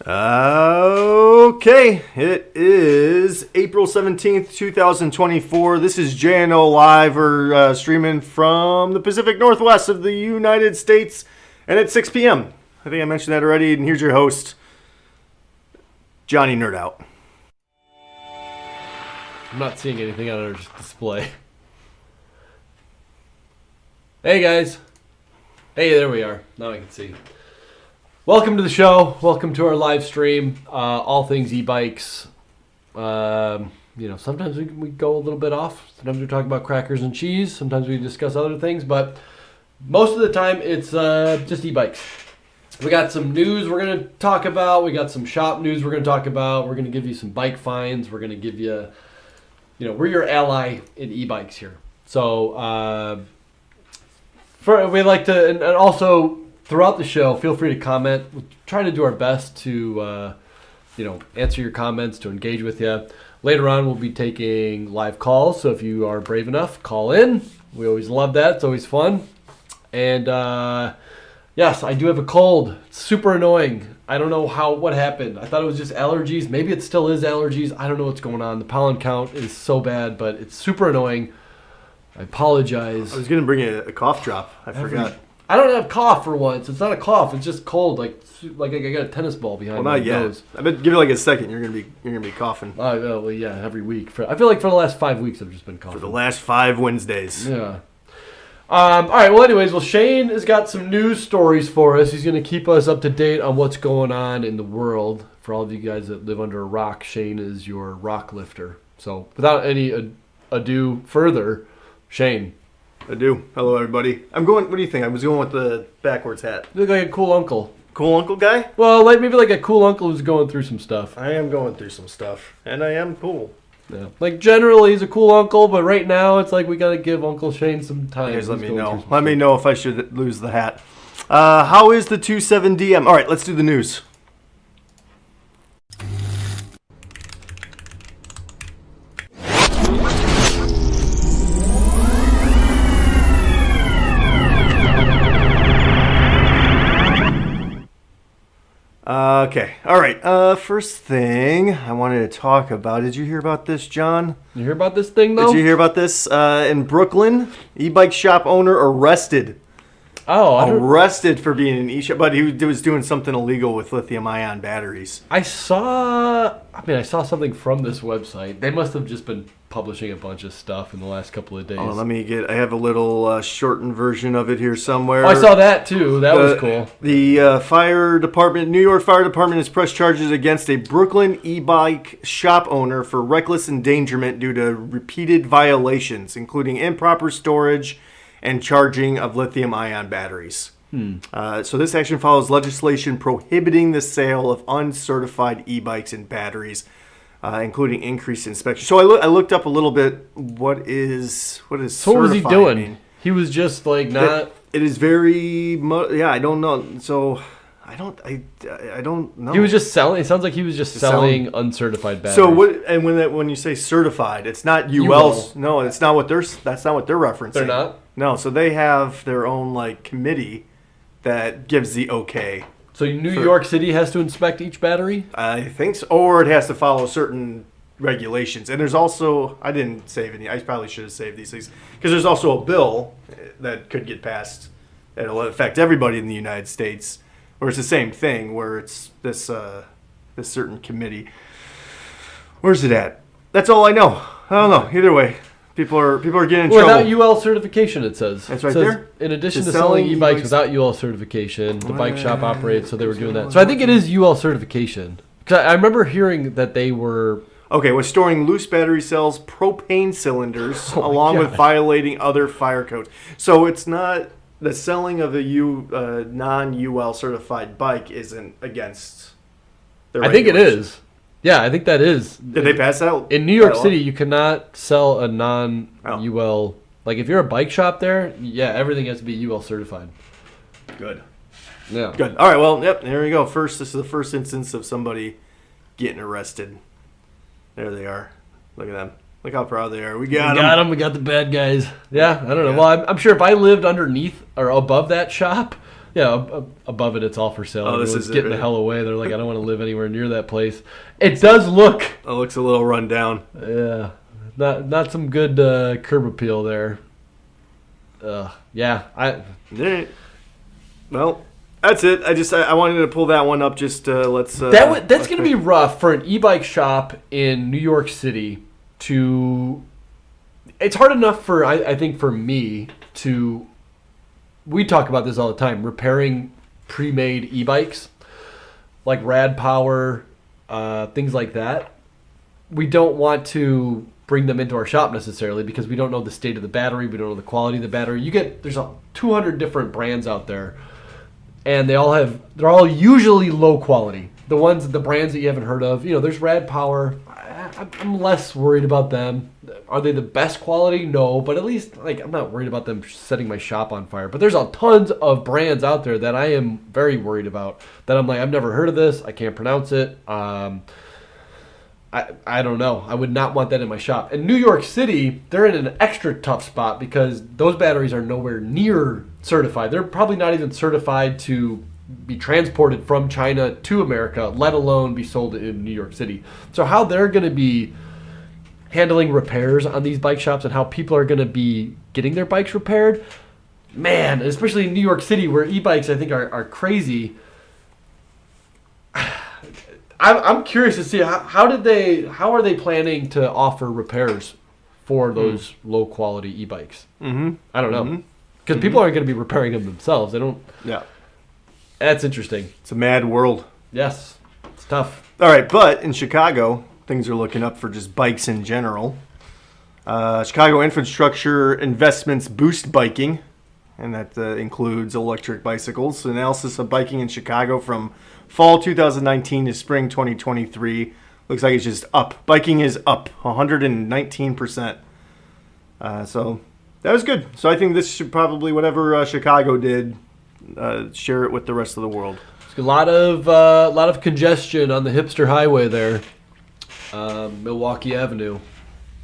Okay, it is April 17th, 2024. This is JNO Live. We're streaming from the Pacific Northwest of the United States, and it's 6 p.m. I think I mentioned that already, and here's your host, JohnnyNerdOut. I'm not seeing anything on our display. Hey, guys. Hey, there we are. Now I can see. Welcome to the show. Welcome to our live stream. All things e-bikes. Sometimes we go a little bit off. Sometimes we talk about crackers and cheese. Sometimes we discuss other things. But most of the time, it's just e-bikes. We got some news we're going to talk about. We got some shop news we're going to talk about. We're going to give you some bike finds. We're going to give you, we're your ally in e-bikes here. So we like to, and also throughout the show, feel free to comment. We'll try to do our best to, answer your comments, to engage with you. Later on, we'll be taking live calls. So if you are brave enough, call in. We always love that. It's always fun. And yes, I do have a cold. It's super annoying. I don't know what happened. I thought it was just allergies. Maybe it still is allergies. I don't know what's going on. The pollen count is so bad, but it's super annoying. I apologize. I was going to bring a cough drop. I forgot. I don't have cough for once. It's not a cough. It's just cold, like I got a tennis ball behind my nose. I bet give it like a second. You're gonna be coughing. Oh well, yeah, every week. I feel like for the last 5 weeks I've just been coughing. For the last 5 Wednesdays. Yeah. All right. Well, anyways, Shane has got some news stories for us. He's gonna keep us up to date on what's going on in the world. For all of you guys that live under a rock, Shane is your rock lifter. So, without any ado further, Shane. I do. Hello, everybody. What do you think? I was going with the backwards hat. You look like a cool uncle. Cool uncle guy? Well, maybe like a cool uncle who's going through some stuff. I am going through some stuff, and I am cool. Yeah. Like, generally, he's a cool uncle, but right now, it's like we got to give Uncle Shane some time. Let me know. Let me know if I should lose the hat. How is the 27DM? All right, let's do the news. Okay. All right. First thing I wanted to talk about. Did you hear about this, John? You hear about this thing, though? Did you hear about this? In Brooklyn, e-bike shop owner arrested. Arrested for being an e-shop, but he was doing something illegal with lithium-ion batteries. I saw something from this website. They must have just been publishing a bunch of stuff in the last couple of days. Oh, I have a little shortened version of it here somewhere. Oh, I saw that too. That was cool. The fire department, New York Fire Department, has pressed charges against a Brooklyn e-bike shop owner for reckless endangerment due to repeated violations, including improper storage and charging of lithium-ion batteries. So this action follows legislation prohibiting the sale of uncertified e-bikes and batteries, including increased inspection. So I looked up a little bit. What is certified? So what was he doing? He was just like not. It is very. I don't know. So I don't know. He was just selling. It sounds like he was just selling uncertified batteries. So what? And when you say certified, it's not UL. No, it's not what that's not what they're referencing. They're not. No, so they have their own committee that gives the okay. So New York City has to inspect each battery? I think so, or it has to follow certain regulations. And there's also, I didn't save any. I probably should have saved these things because there's also a bill that could get passed that'll affect everybody in the United States, where it's the same thing, where it's this certain committee. Where's it at? That's all I know. I don't know. Either way. People are getting in trouble. Without UL certification, it says. That's right there. In addition to selling e-bikes without UL certification, the bike shop operates, so they were doing that. So I think it is UL certification. Because I remember hearing that they were... Okay, was storing loose battery cells, propane cylinders, along with violating other fire codes. So it's not... The selling of a non-UL certified bike isn't against the regulations. I think it is. Yeah, I think that is. Did they pass that? In New York City, you cannot sell a non-UL. Like, if you're a bike shop there, yeah, everything has to be UL certified. Good. Yeah. Good. All right, well, yep, there we go. This is the first instance of somebody getting arrested. There they are. Look at them. Look how proud they are. We got them. We got the bad guys. Yeah, I don't know. Well, I'm sure if I lived underneath or above that shop, Yeah, above it, it's all for sale. Oh, this Everyone's is it, getting the right? hell away. They're like, I don't want to live anywhere near that place. It does look, It looks a little run down. yeah, not some good curb appeal there. Yeah, All right. Well, that's it. I wanted to pull that one up. Just let's. That's going to be rough for an e-bike shop in New York City to. It's hard enough for I think for me to. We talk about this all the time. Repairing pre-made e-bikes, like Rad Power, things like that. We don't want to bring them into our shop necessarily because we don't know the state of the battery. We don't know the quality of the battery. There's 200 different brands out there. And they're all usually low quality. The brands that you haven't heard of, there's Rad Power. I'm less worried about them. Are they the best quality? No, but at least I'm not worried about them setting my shop on fire. But there's tons of brands out there that I am very worried about. That I'm like, I've never heard of this. I can't pronounce it. I don't know. I would not want that in my shop. In New York City, they're in an extra tough spot because those batteries are nowhere near certified. They're probably not even certified to be transported from China to America, let alone be sold in New York City. So how they're going to be handling repairs on these bike shops and how people are going to be getting their bikes repaired, man, especially in New York City where e-bikes I think are crazy. I'm curious to see how are they planning to offer repairs for those low quality e-bikes? Mm-hmm. I don't know because people aren't going to be repairing them themselves. They don't. Yeah, that's interesting. It's a mad world. Yes, it's tough. All right, but in Chicago, things are looking up for just bikes in general. Chicago infrastructure investments boost biking, and that includes electric bicycles. Analysis of biking in Chicago from fall 2019 to spring 2023 looks like it's just up. Biking is up 119%. So that was good. So I think this should probably, whatever Chicago did, share it with the rest of the world. There's a lot of congestion on the hipster highway there, Milwaukee Avenue.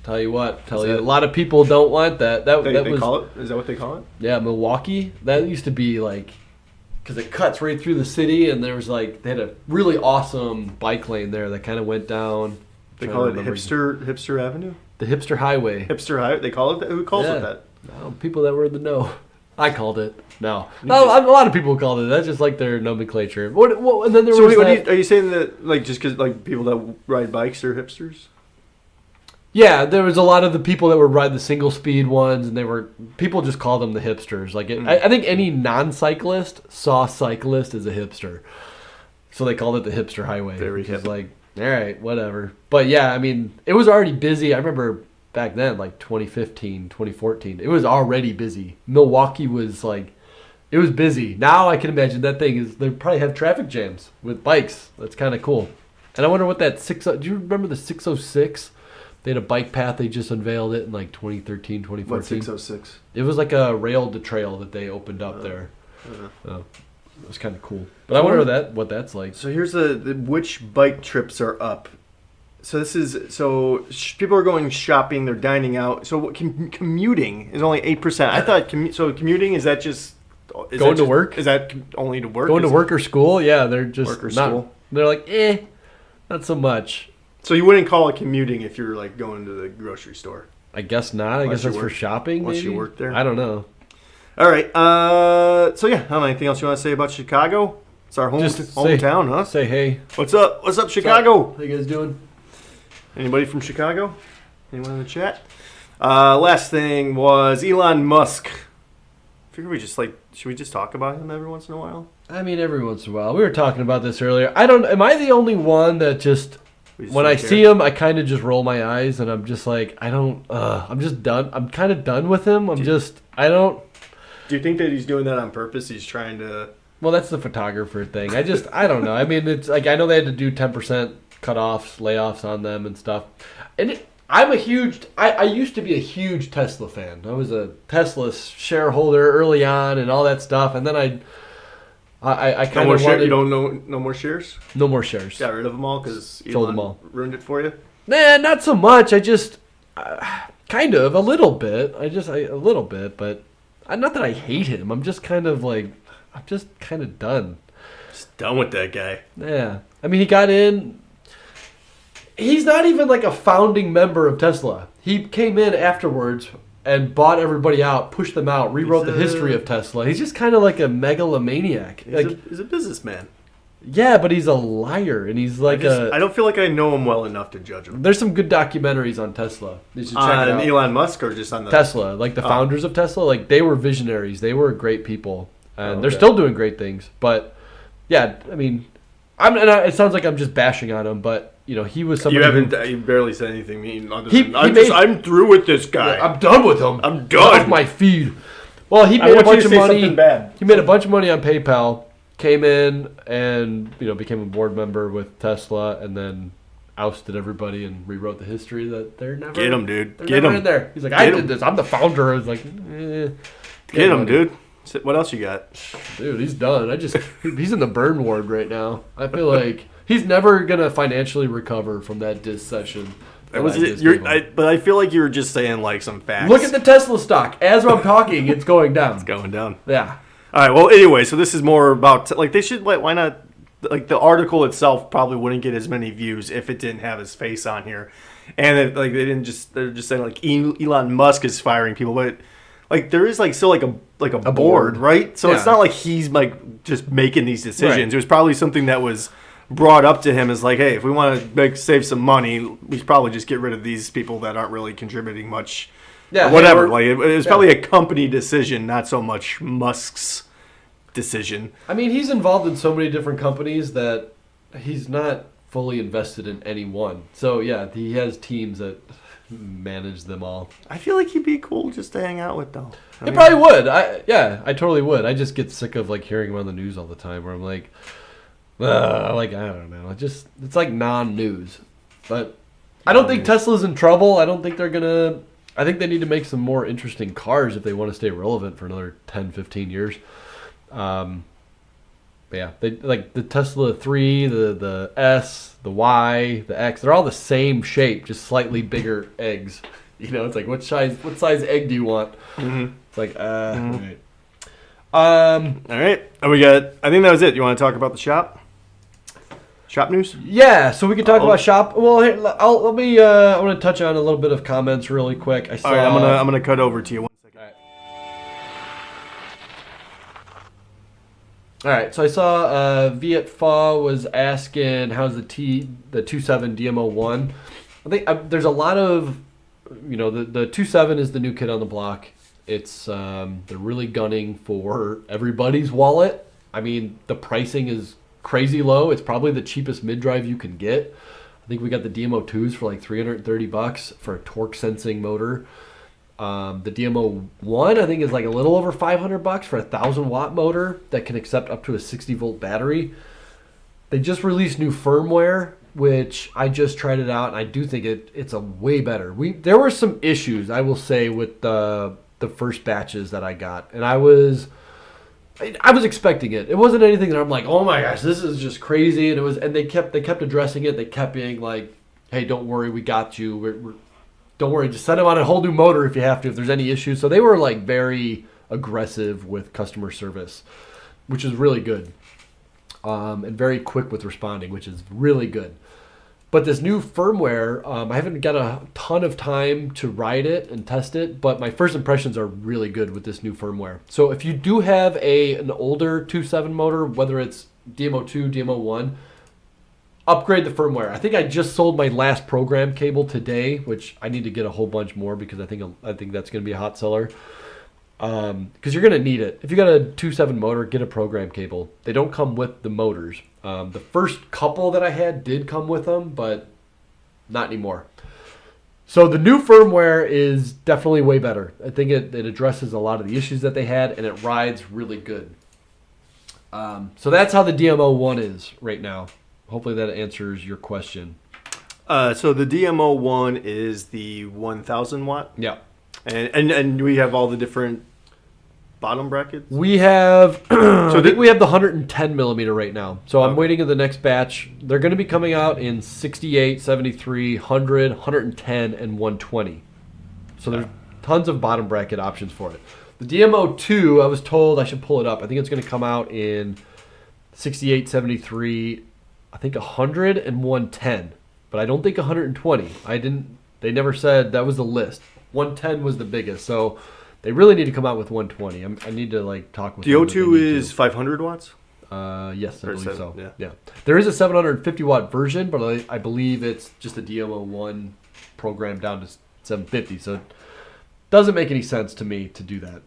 Tell you, a lot of people don't want that. They call it? Is that what they call it? Yeah, Milwaukee. That used to be because it cuts right through the city, and there was they had a really awesome bike lane there that kind of went down. They call it Hipster Avenue? The Hipster Highway. Hipster Highway? They call it that? Who calls it that? No, people that were in the know. I called it. No, a lot of people called it. That's just their nomenclature. And then there was are you saying that just because people that ride bikes are hipsters? Yeah, there was a lot of the people that would ride the single speed ones, and people just called them the hipsters. I think any non-cyclist saw cyclist as a hipster, so they called it the hipster highway. Very hip. All right, whatever. But yeah, I mean, it was already busy. I remember back then, 2015, 2014, it was already busy. Milwaukee was it was busy. Now I can imagine they probably have traffic jams with bikes. That's kind of cool. And I wonder what that do you remember the 606? They had a bike path. They just unveiled it in 2013, 2014. What, 606? It was a rail to trail that they opened up there. It was kind of cool. But I wonder what that's like. So here's which bike trips are up. So people are going shopping. They're dining out. So commuting is only 8%. I thought commuting is that just going to work? Is that only to work? Going to work or school? Yeah, they're just work or school. They're not so much. So you wouldn't call it commuting if you're going to the grocery store? I guess not. I guess that's for shopping. Unless maybe? you work there. I don't know. All right. So yeah, I don't know anything else you want to say about Chicago? It's our hometown, huh? Say hey. What's up? What's up, Chicago? How you guys doing? Anybody from Chicago? Anyone in the chat? Last thing was Elon Musk. I figure should we just talk about him every once in a while? I mean, every once in a while. We were talking about this earlier. Am I the only one that when I see him, I kind of just roll my eyes and I'm just I'm just done. I'm kind of done with him. Do you think that he's doing that on purpose? He's trying to... Well, that's the photographer thing. I don't know. I mean, it's I know they had to do 10% cutoffs, layoffs on them and stuff. And I used to be a huge Tesla fan. I was a Tesla shareholder early on and all that stuff. And then I kind of wanted... You don't know no more shares? No more shares. Got rid of them all because sold them all. Ruined it for you? Nah, not so much. I just kind of a little bit. A little bit, but not that I hate him. I'm just kind of I'm just kind of done. Just done with that guy. Yeah. I mean, he got in. He's not even like a founding member of Tesla. He came in afterwards and bought everybody out, pushed them out, rewrote the history of Tesla. He's just kind of like a megalomaniac. He's a businessman. Yeah, but he's a liar, and he's like I don't feel like I know him well enough to judge him. There's some good documentaries on Tesla. You should check it out. Elon Musk or just on the Tesla, like the founders of Tesla, like they were visionaries. They were great people, and they're still doing great things. But yeah, I mean, it sounds like I'm just bashing on him, but you know, he was somebody. You barely said anything mean. I'm through with this guy. I'm done with him. I'm done. Off my feed. Well, he made a bunch of money. He made a bunch of money on PayPal. Came in and became a board member with Tesla, and then ousted everybody and rewrote the history that they're never. Get him, dude. Get him in there. He's like, I did this. I'm the founder. I was like, get him, dude. What else you got? Dude, he's done. He's in the burn ward right now. I feel like he's never gonna financially recover from that diss session. But I feel like you were just saying like some facts. Look at the Tesla stock. As I'm talking, it's going down. It's going down. Yeah. All right. Well, anyway, so this is more about like they should why not like the article itself probably wouldn't get as many views if it didn't have his face on here, and they're just saying like Elon Musk is firing people, but like there is like still like a board, right? So it's not like he's like just making these decisions. Right. It was probably something that was brought up to him as like, hey, if we want to save some money, we should probably just get rid of these people that aren't really contributing much. Yeah, or whatever. Like it was probably a company decision, not so much Musk's decision. I mean, he's involved in so many different companies that he's not fully invested in any one. So yeah, he has teams that manage them all. I feel like he'd be cool just to hang out with, though. He probably would. I totally would. I just get sick of like hearing him on the news all the time, where I'm like, I don't know. It's like non-news. But I don't think Tesla's in trouble. I don't think they're gonna. I think they need to make some more interesting cars if they want to stay relevant for another 10, 15 years. But yeah, they like the Tesla 3, the S, the Y, the X. They're all the same shape, just slightly bigger eggs. It's like what size egg do you want? Mm-hmm. It's like right. All right. We got. I think that was it. You want to talk about the shop? Shop news? Yeah, so we can talk about shop. Well, here, I want to touch on a little bit of comments really quick. All right, I'm gonna cut over to you. 1 second. All right. So I saw Viet Pho was asking how's the 27 DMO1. I think there's a lot of the 27 is the new kid on the block. It's they're really gunning for everybody's wallet. I mean, the pricing is crazy low. It's probably the cheapest mid-drive you can get. I think we got the DMO2s for like $330 for a torque sensing motor. The DMO1 I think is like a little over $500 for a 1,000-watt motor that can accept up to a 60-volt battery. They just released new firmware, which I just tried it out, and I do think it's a way better. There were some issues, I will say, with the first batches that I got, and I was expecting it. It wasn't anything that I'm like, oh my gosh, this is just crazy. And they kept addressing it. They kept being like, hey, don't worry, we got you. Don't worry, just send them on a whole new motor if you have to, if there's any issues. So they were like very aggressive with customer service, which is really good, and very quick with responding, which is really good. But this new firmware, I haven't got a ton of time to ride it and test it, but my first impressions are really good with this new firmware. So if you do have an older 2.7 motor, whether it's DMO2, DMO1, upgrade the firmware. I think I just sold my last program cable today, which I need to get a whole bunch more because I think that's going to be a hot seller. Because you're going to need it. If you got a 2.7 motor, get a program cable. They don't come with the motors. The first couple that I had did come with them, but not anymore. So the new firmware is definitely way better. I think it addresses a lot of the issues that they had, and it rides really good. So that's how the DMO1 is right now. Hopefully that answers your question. So the DMO1 is the 1,000 watt? Yeah. And we have all the different bottom brackets? We have, I think we have the 110 millimeter right now. So I'm waiting in the next batch. They're going to be coming out in 68, 73, 100, 110, and 120. So there's tons of bottom bracket options for it. The DMO2, I was told I should pull it up. I think it's going to come out in 68, 73, I think 100 and 110. But I don't think 120. They never said that was the list. 110 was the biggest. So they really need to come out with 120. I need to talk with the them. O2 is 500 watts? Yes, I believe so. Yeah. There is a 750 watt version, but I believe it's just a DMO1 programmed down to 750. So it doesn't make any sense to me to do that.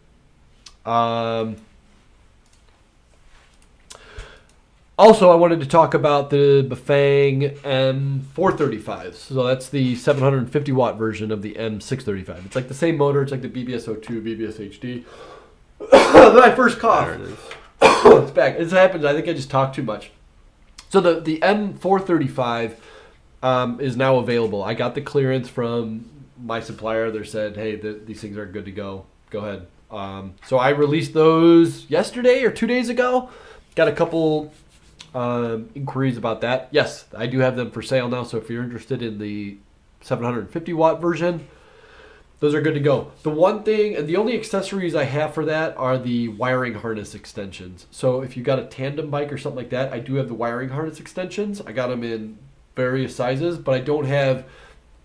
Also, I wanted to talk about the Bafang M435s. So that's the 750 watt version of the M635. It's like the same motor. It's like the BBS02, BBS HD. My first cough. There it is. It's back. This happens. I think I just talked too much. So the M435 is now available. I got the clearance from my supplier. They said, hey, these things are good to go. Go ahead. So I released those yesterday or 2 days ago. Got a couple inquiries about that. Yes, I do have them for sale now. So if you're interested in the 750 watt version, those are good to go. The one thing, and the only accessories I have for that are the wiring harness extensions. So if you got a tandem bike or something like that, I do have the wiring harness extensions. I got them in various sizes, but I don't have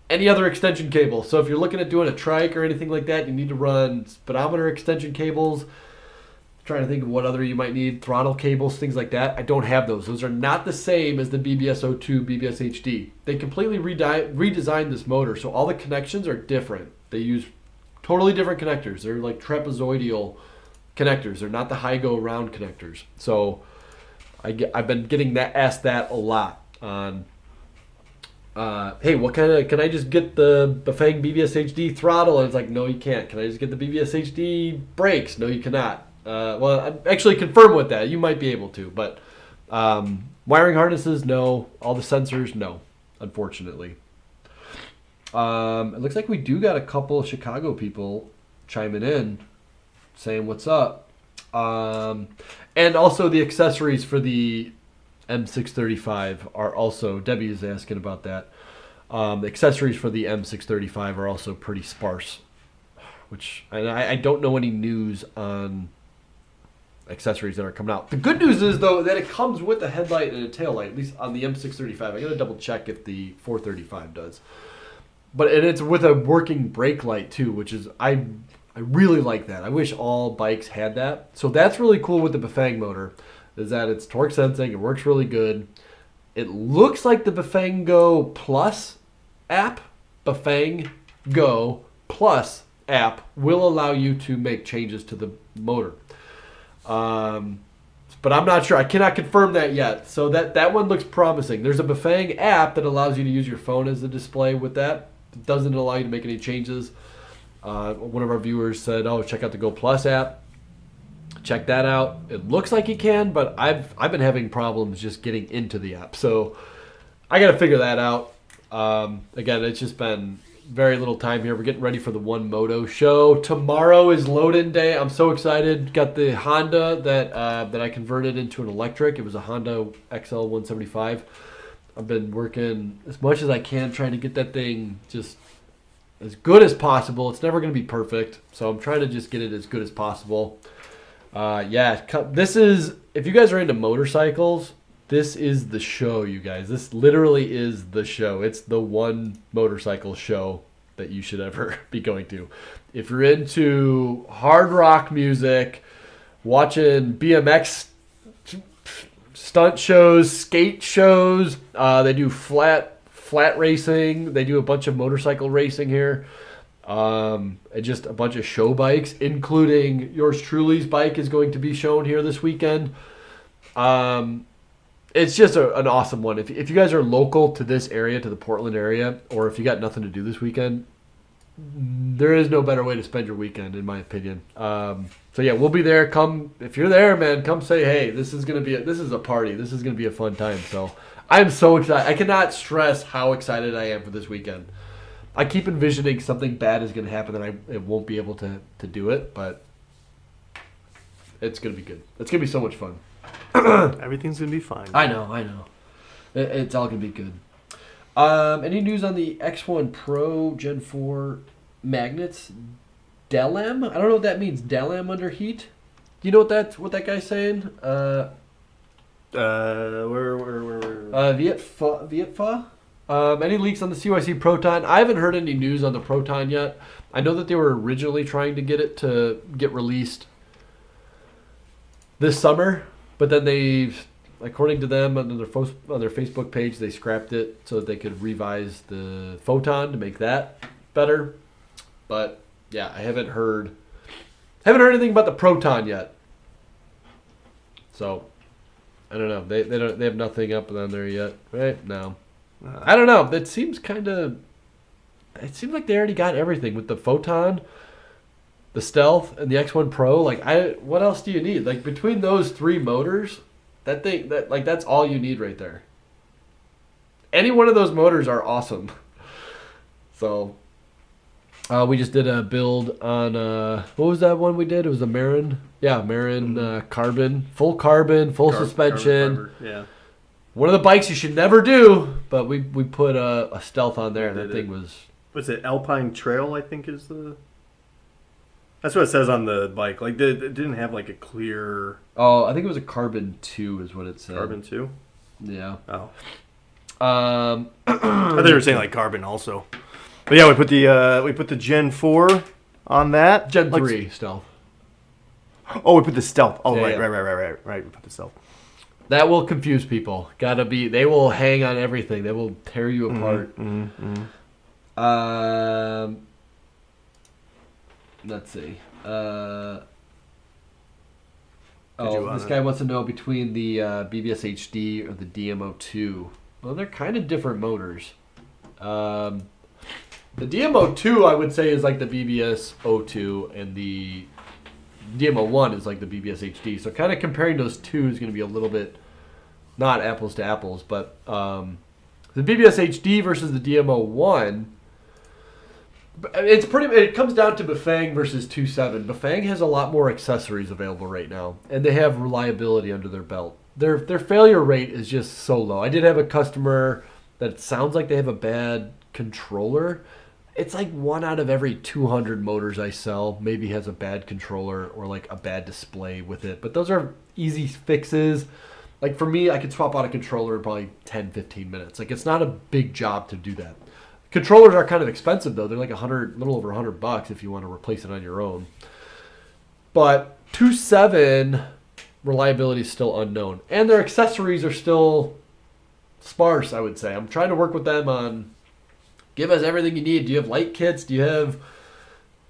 any other extension cable. So if you're looking at doing a trike or anything like that, you need to run speedometer extension cables. Trying to think of what other you might need, throttle cables, things like that. I don't have those. Those are not the same as the BBS02, BBS HD. They completely redesigned this motor, so all the connections are different. They use totally different connectors. They're like trapezoidal connectors. They're not the high-go round connectors. So I've been getting asked that a lot on, hey, what kind of, can I just get the Bafang BBS HD throttle? And it's like, no, you can't. Can I just get the BBS HD brakes? No, you cannot. Well, I actually confirm with that. You might be able to, but wiring harnesses, no. All the sensors, no, unfortunately. It looks like we do got a couple of Chicago people chiming in, saying what's up. And also the accessories for the M635 are also, Debbie is asking about that. The accessories for the M635 are also pretty sparse, which I don't know any news on accessories that are coming out. The good news is, though, that it comes with a headlight and a tail light, at least on the M635. I got to double check if the 435 does. But it's with a working brake light, too, which is, I really like that. I wish all bikes had that. So that's really cool with the Bafang motor, is that it's torque sensing. It works really good. It looks like the Bafang Go Plus app, Bafang Go Plus app, will allow you to make changes to the motor. But I'm not sure. I cannot confirm that yet. So that one looks promising. There's a Bafang app that allows you to use your phone as a display with that. It doesn't allow you to make any changes. One of our viewers said, oh, check out the Go Plus app. Check that out. It looks like you can, but I've been having problems just getting into the app. So I got to figure that out. Again, it's just been very little time here. We're getting ready for the One Moto show. Tomorrow is load-in day. I'm so excited. Got the Honda that I converted into an electric. It was a Honda XL 175. I've been working as much as I can trying to get that thing just as good as possible. It's never going to be perfect, so I'm trying to just get it as good as possible. This is, if you guys are into motorcycles, this is the show, you guys. This literally is the show. It's the one motorcycle show that you should ever be going to. If you're into hard rock music, watching BMX stunt shows, skate shows, they do flat racing. They do a bunch of motorcycle racing here. And just a bunch of show bikes, including yours truly's bike is going to be shown here this weekend. It's just an awesome one. If you guys are local to this area, to the Portland area, or if you got nothing to do this weekend, there is no better way to spend your weekend, in my opinion. So yeah, we'll be there. Come if you're there, man. Come say, hey, this is a party. This is gonna be a fun time. So I'm so excited. I cannot stress how excited I am for this weekend. I keep envisioning something bad is gonna happen and I won't be able to do it, but it's gonna be good. It's gonna be so much fun. Everything's gonna be fine. I know. It's all gonna be good. Any news on the X1 Pro Gen 4 magnets? Delem. I don't know what that means. Delem under heat. Do you know what that guy's saying? Where? Vietfa. Any leaks on the CYC Proton? I haven't heard any news on the Proton yet. I know that they were originally trying to get it to get released this summer, but then they, according to them on their Facebook page, they scrapped it so that they could revise the Photon to make that better. But yeah, I haven't heard anything about the Proton yet. So I don't know. They have nothing up on there yet, right? No. I don't know. It seems like they already got everything with the Photon, the Stealth, and the X1 Pro. What else do you need? Like, between those three motors, that's all you need right there. Any one of those motors are awesome. So we just did a build on what was that one we did? It was a Marin. Yeah, Marin carbon, full suspension. Carbon, yeah. One of the bikes you should never do, but we put a Stealth on there, and that thing was... Was it Alpine Trail, I think is the... That's what it says on the bike. Like, it didn't have, like, a clear... Oh, I think it was a Carbon 2 is what it said. Carbon 2? Yeah. Oh. I thought you were saying, like, Carbon also. But yeah, we put the Gen 4 on that. Gen 3 Stealth. Oh, we put the Stealth. Oh, Yeah, right. We put the Stealth. That will confuse people. They will hang on everything. They will tear you apart. Let's see. This guy wants to know between the BBS HD or the DMO2. Well, they're kind of different motors. The DMO2, I would say, is like the BBS O2, and the DMO1 is like the BBS HD. So kind of comparing those two is going to be a little bit not apples to apples, but the BBS HD versus the DMO1, it comes down to Bafang versus 2.7. Bafang has a lot more accessories available right now, and they have reliability under their belt. Their failure rate is just so low. I did have a customer that sounds like they have a bad controller. It's like 1 out of every 200 motors I sell maybe has a bad controller or like a bad display with it. But those are easy fixes. Like, for me, I could swap out a controller in probably 10, 15 minutes. Like, it's not a big job to do that. Controllers are kind of expensive, though. They're like little over $100 if you want to replace it on your own. But 2.7 reliability is still unknown. And their accessories are still sparse, I would say. I'm trying to work with them on, give us everything you need. Do you have light kits? Do you have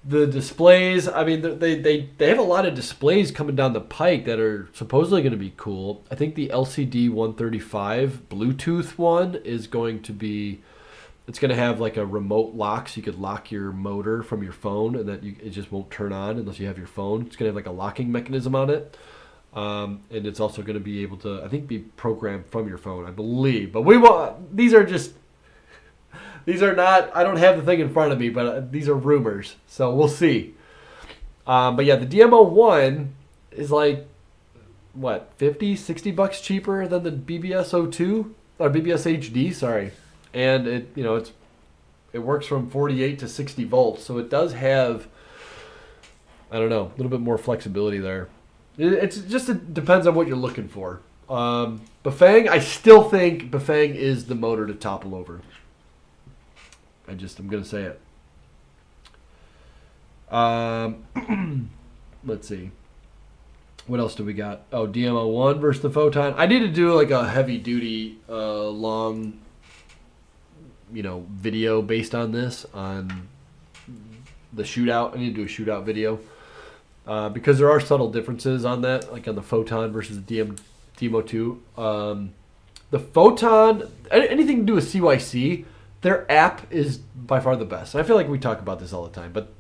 the displays? I mean, they have a lot of displays coming down the pike that are supposedly going to be cool. I think the LCD 135 Bluetooth one is going to be... It's going to have like a remote lock, so you could lock your motor from your phone, and that it just won't turn on unless you have your phone. It's going to have like a locking mechanism on it, and it's also going to be able to, I think, be programmed from your phone, I believe. But these are not. I don't have the thing in front of me, but these are rumors, so we'll see. But yeah, the DMO1 is like what, $50-$60 cheaper than the BBS O2 or BBS HD. Sorry. And it works from 48 to 60 volts, so it does have, I don't know, a little bit more flexibility there. It depends on what you're looking for. Bafang, I still think Bafang is the motor to topple over. I'm going to say it. Let's see. What else do we got? Oh, DMO1 versus the Photon. I need to do like a heavy duty, long, video based on this, on the shootout. I need to do a shootout video because there are subtle differences on that, like on the Photon versus the DMO2. The Photon, anything to do with CYC, their app is by far the best. And I feel like we talk about this all the time, but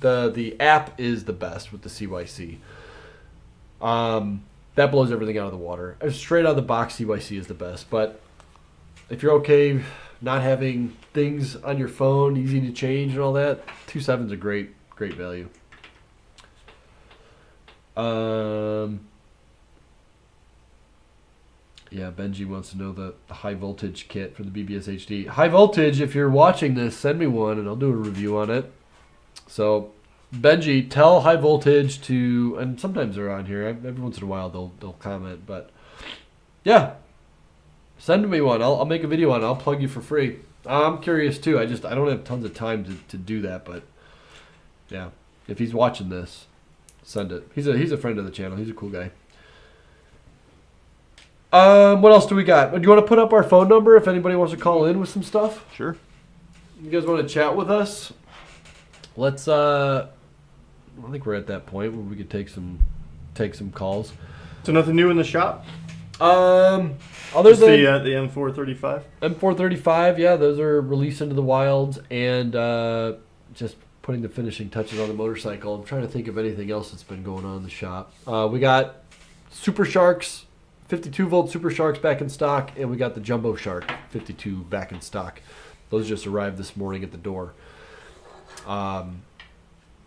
the app is the best with the CYC. That blows everything out of the water. Straight out of the box, CYC is the best. But if you're okay not having things on your phone, easy to change and all that, 2.7 is a great value. Yeah, Benji wants to know the high voltage kit for the BBS HD. High voltage, if you're watching this, send me one and I'll do a review on it. So Benji, tell high voltage to, and sometimes they're on here. Every once in a while they'll comment, but yeah, send me one. I'll make a video on it. I'll plug you for free. I'm curious too. I don't have tons of time to do that, but yeah, if he's watching this, send it. He's a friend of the channel. He's a cool guy. What else do we got? Do you want to put up our phone number if anybody wants to call in with some stuff? Sure. You guys want to chat with us? Let's. I think we're at that point where we could take some calls. So nothing new in the shop. Other Just than the M435. M435, yeah, those are released into the wilds, and just putting the finishing touches on the motorcycle. I'm trying to think of anything else that's been going on in the shop. We got Super Sharks. 52 volt Super Sharks back in stock, and we got the Jumbo Shark 52 back in stock. Those just arrived this morning at the door. And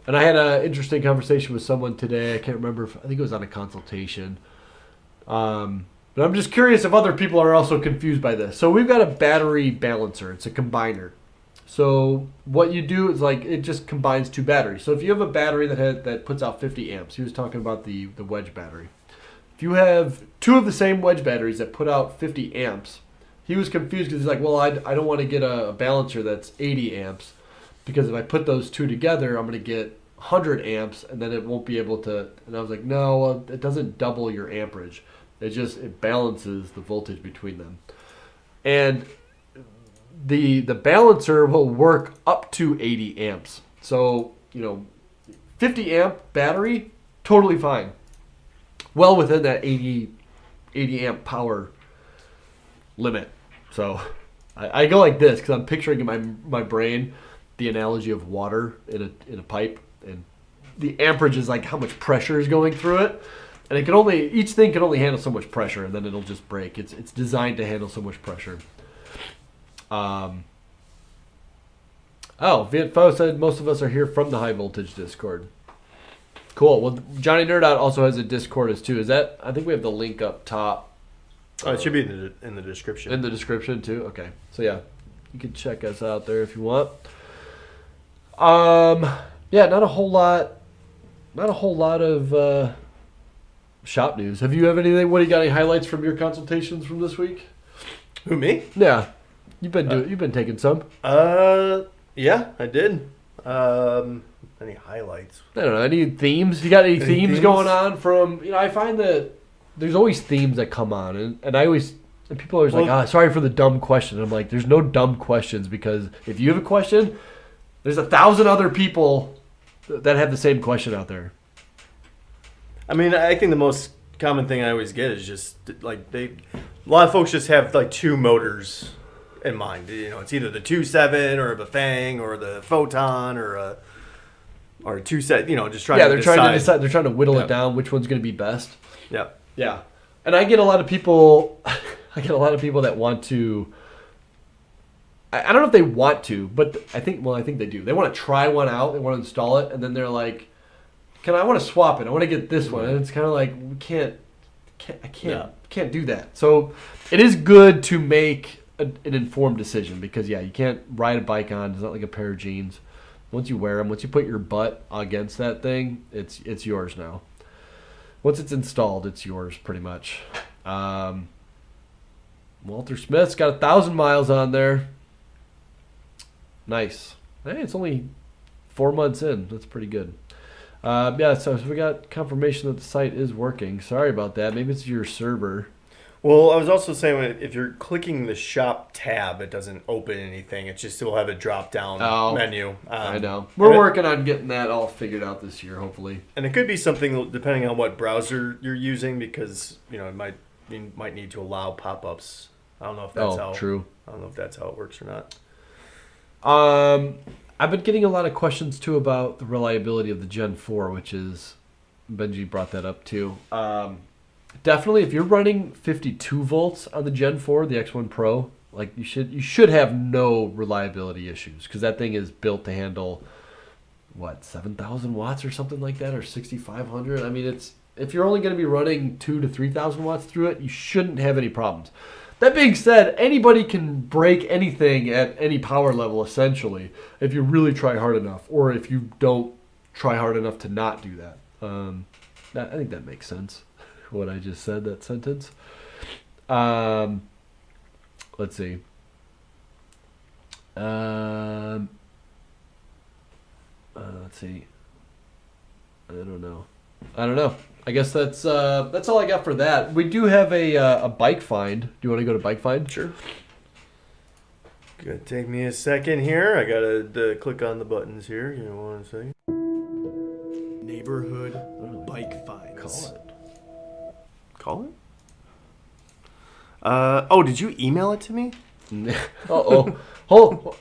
I had an interesting conversation with someone today. I can't remember I think it was on a consultation. But I'm just curious if other people are also confused by this. So we've got a battery balancer. It's a combiner. So what you do is it just combines two batteries. So if you have a battery that puts out 50 amps, he was talking about the wedge battery. If you have two of the same wedge batteries that put out 50 amps, he was confused because he's like, well, I don't want to get a balancer that's 80 amps because if I put those two together, I'm going to get 100 amps and then it won't be able to. And I was like, no, well, it doesn't double your amperage. It balances the voltage between them. And the balancer will work up to 80 amps. So, 50 amp battery, totally fine. Well within that 80 amp power limit. So I go like this because I'm picturing in my brain the analogy of water in a pipe, and the amperage is like how much pressure is going through it, and each thing can only handle so much pressure, and then it'll just break. It's designed to handle so much pressure. Viet Fo said most of us are here from the high voltage Discord. Cool. Well, JohnnyNerdOut also has a Discord as too. I think we have the link up top. Oh, it should be in the description. In the description too. Okay. So yeah, you can check us out there if you want. Yeah, not a whole lot of shop news. Have you have anything? What do you got? Any highlights from your consultations from this week? Who, me? Yeah, you've been taking some. Yeah, I did. Any highlights? I don't know. Any themes? You got any themes going on from? I find that there's always themes that come on, and people are always like, sorry for the dumb question. And I'm like, there's no dumb questions, because if you have a question, there's 1,000 other people that have the same question out there. I mean, I think the most common thing I always get is just a lot of folks just have two motors in mind. It's either the 2.7 or a Bafang or the Photon or a 2.7. Just trying to decide. Trying to decide. They're trying to whittle it down which one's going to be best. Yeah. Yeah. And I get a lot of people. That want to. I don't know if they want to, but I think they do. They want to try one out. They want to install it, and then they're like, I want to swap it. I want to get this one. And it's kind of like, I can't do that. So it is good to make an informed decision, because you can't ride a bike on. It's not like a pair of jeans. Once you wear them, once you put your butt against that thing, it's yours now. Once it's installed, it's yours pretty much. Walter Smith's got 1,000 miles on there. Nice. Hey, it's only 4 months in. That's pretty good. So we got confirmation that the site is working. Sorry about that. Maybe it's your server. Well, I was also saying, if you're clicking the shop tab, it doesn't open anything. It just will have a drop-down menu. I know. We're working on getting that all figured out this year, hopefully. And it could be something depending on what browser you're using, because it might need to allow pop-ups. I don't know if that's true. I don't know if that's how it works or not. I've been getting a lot of questions too about the reliability of the Gen 4, which is, Benji brought that up too. Definitely, if you're running 52 volts on the Gen 4, the X1 Pro, you should have no reliability issues, because that thing is built to handle 7,000 watts or something like that, or 6,500. I mean, if you're only going to be running 2,000 to 3,000 watts through it, you shouldn't have any problems. That being said, anybody can break anything at any power level, essentially, if you really try hard enough, or if you don't try hard enough to not do that. I think that makes sense, what I just said, that sentence. Let's see. Let's see. I don't know. I guess that's all I got for that. We do have a bike find. Do you want to go to bike find? Sure. Gonna take me a second here. I gotta click on the buttons here. Give me 1 second. Neighborhood bike finds. Call it? Oh, did you email it to me? Uh-oh. Hold.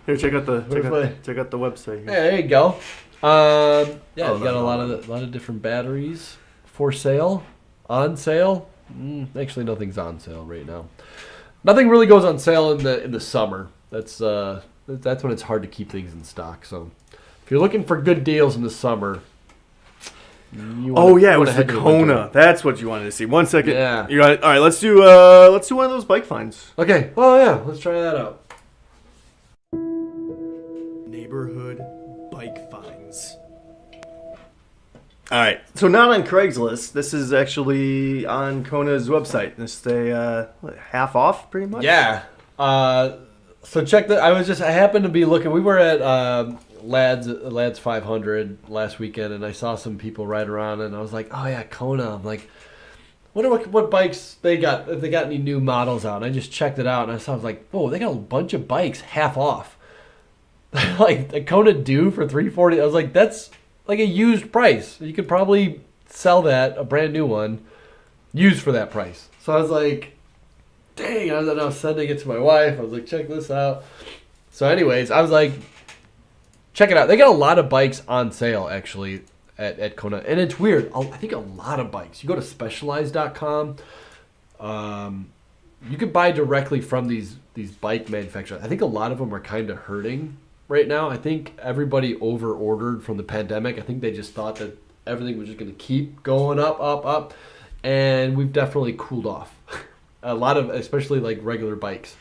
Here, check out the website here. Yeah, there you go. You got a lot of different batteries for sale, on sale. Actually, nothing's on sale right now. Nothing really goes on sale in the summer. That's when it's hard to keep things in stock. So, if you're looking for good deals in the summer, it was the Kona. That's what you wanted to see. 1 second. Yeah. You got it. All right, let's do one of those bike finds. Okay. Well, yeah, let's try that out. Neighborhood bike finds. All right, so not on Craigslist. This is actually on Kona's website. This is half off, pretty much. Yeah. So check that. I happened to be looking. We were at Lads 500 last weekend, and I saw some people ride around, and I was like, oh yeah, Kona. I'm like, wonder what bikes they got, if they got any new models out. And I just checked it out, and I was like, whoa, they got a bunch of bikes half off. Like a Kona Dew for $340. I was like, that's like a used price. You could probably sell that, a brand new one, used for that price. So I was like, dang. I was sending it to my wife. I was like, check this out. So anyways, I was like, check it out. They got a lot of bikes on sale, actually, at Kona. And it's weird. I think a lot of bikes. You go to Specialized.com. You could buy directly from these bike manufacturers. I think a lot of them are kind of hurting right now. I think everybody over-ordered from the pandemic. I think they just thought that everything was just going to keep going up. And we've definitely cooled off. A lot of, especially like regular bikes.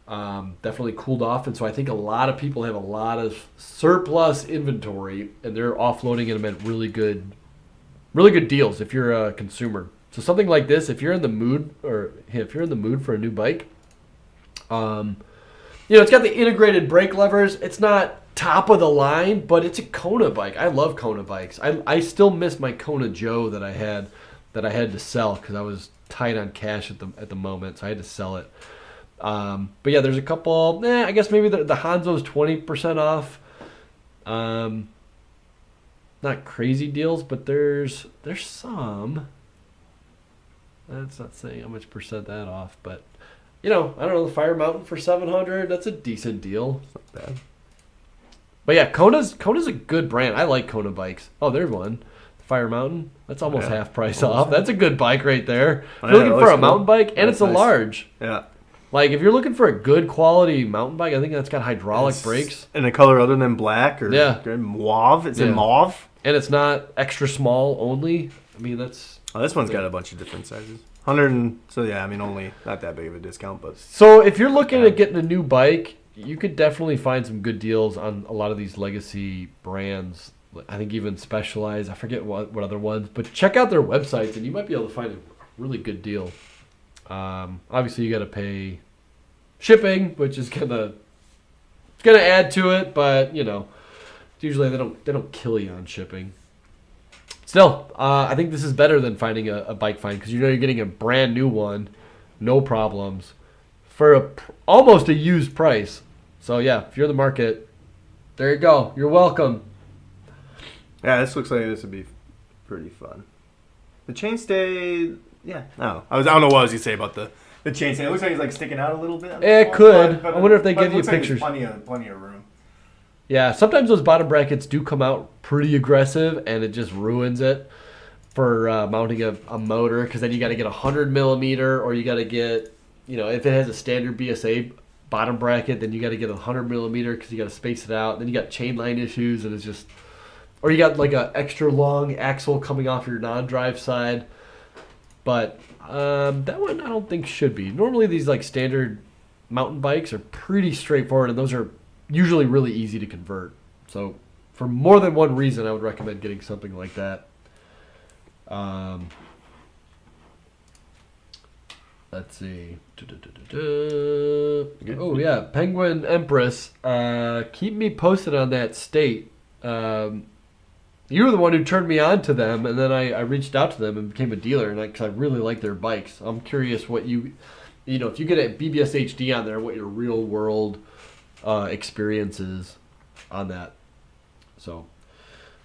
Definitely cooled off, and so I think a lot of people have a lot of surplus inventory, and they're offloading them at really good deals if you're a consumer. So something like this, if you're in the mood, for a new bike, it's got the integrated brake levers. It's not top of the line, but it's a Kona bike. I love Kona bikes. I still miss my Kona Joe that I had to sell because I was tight on cash at the moment, so I had to sell it. But yeah, there's a couple. I guess maybe the Hanzo's 20% off. Not crazy deals, but there's some. That's not saying how much percent that off, but I don't know, the Fire Mountain for $700. That's a decent deal. It's not bad. But yeah, Kona's a good brand. I like Kona bikes. Oh, there's one. Fire Mountain. That's almost half price off. That's a good bike right there. If you're looking for a mountain bike, and it's a large. Yeah. Like, if you're looking for a good quality mountain bike, I think that's got hydraulic brakes. In a color other than black or mauve. It's in mauve. And it's not extra small only. I mean, that's... Oh, this one's got a bunch of different sizes. 100 and... So, yeah, I mean, only not that big of a discount, but... So, if you're looking at getting a new bike, you could definitely find some good deals on a lot of these legacy brands. I think even Specialized. I forget what other ones. But check out their websites, and you might be able to find a really good deal. Obviously, you got to pay shipping, which is gonna add to it, but usually they don't kill you on shipping. Still, I think this is better than finding a bike find because you're getting a brand new one, no problems, for almost a used price. So yeah, if you're in the market, there you go. You're welcome. Yeah, this looks like this would be pretty fun. The chainstay. Yeah, no. I don't know what I was going to say about the chainstay. It looks like it's like sticking out a little bit. It could. I wonder if they give you pictures. Like plenty of room. Yeah, sometimes those bottom brackets do come out pretty aggressive, and it just ruins it for mounting a motor. Because then you got to get a 100 millimeter, or you got to get, if it has a standard BSA bottom bracket, then you got to get a 100 millimeter because you got to space it out. Then you got chain line issues, and it's just, or you got like a extra long axle coming off your non-drive side. But that one I don't think should be. Normally these like standard mountain bikes are pretty straightforward, and those are usually really easy to convert. So for more than one reason, I would recommend getting something like that. Let's see. Oh, yeah. Penguin Empress. Keep me posted on that state. You were the one who turned me on to them, and then I reached out to them and became a dealer, and because I really like their bikes. I'm curious what if you get a BBS HD on there, what your real world experience is on that. So,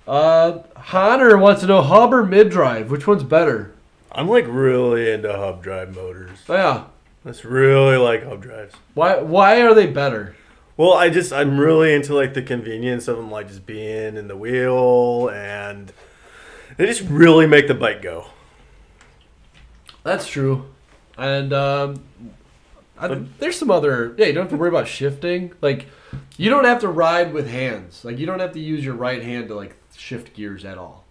Honor wants to know hub or mid drive. Which one's better? I'm like really into hub drive motors. Oh, yeah. That's really like hub drives. Why are they better? Well, I'm really into like the convenience of them, like just being in the wheel, and they just really make the bike go. That's true. And there's some other, you don't have to worry about shifting. Like, you don't have to ride with hands. Like, you don't have to use your right hand to like shift gears at all.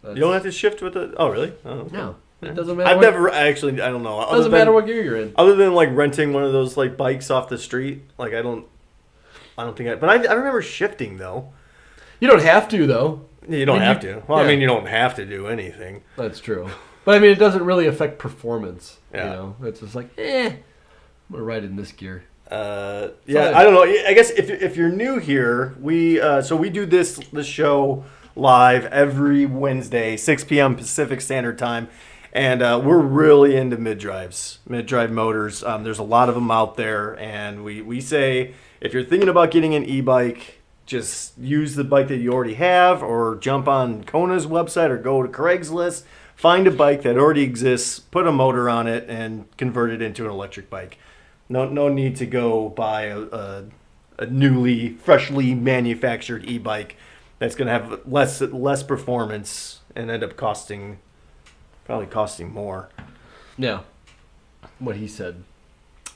You don't have to shift with it. Oh, really? Oh, okay. No. It doesn't matter. I don't know. It doesn't matter what gear you're in. Other than like renting one of those like bikes off the street, like I don't think but I remember shifting though. You don't have to though. You don't have to. Well, yeah. I mean, you don't have to do anything. That's true. But I mean, it doesn't really affect performance. Yeah. It's just like, I'm gonna ride in this gear. I don't know. I guess if you're new here, we do this show live every Wednesday, 6 p.m. Pacific Standard Time. And we're really into mid-drive motors. There's a lot of them out there. And we say, if you're thinking about getting an e-bike, just use the bike that you already have, or jump on Kona's website or go to Craigslist, find a bike that already exists, put a motor on it, and convert it into an electric bike. No need to go buy a freshly manufactured e-bike that's going to have less performance and end up probably costing more. Yeah, what he said.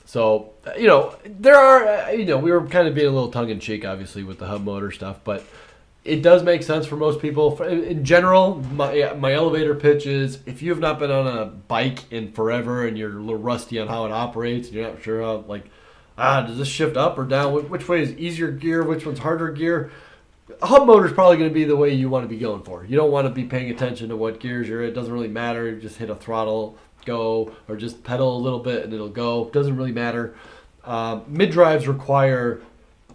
So, there are, we were kind of being a little tongue-in-cheek, obviously, with the hub motor stuff, but it does make sense for most people. In general, my elevator pitch is, if you have not been on a bike in forever and you're a little rusty on how it operates, and you're not sure how, does this shift up or down? Which way is easier gear? Which one's harder gear? A hub motor is probably going to be the way you want to be going for. You don't want to be paying attention to what gears you're in. It doesn't really matter. You just hit a throttle, go, or just pedal a little bit and it'll go. Doesn't really matter. Mid-drives require,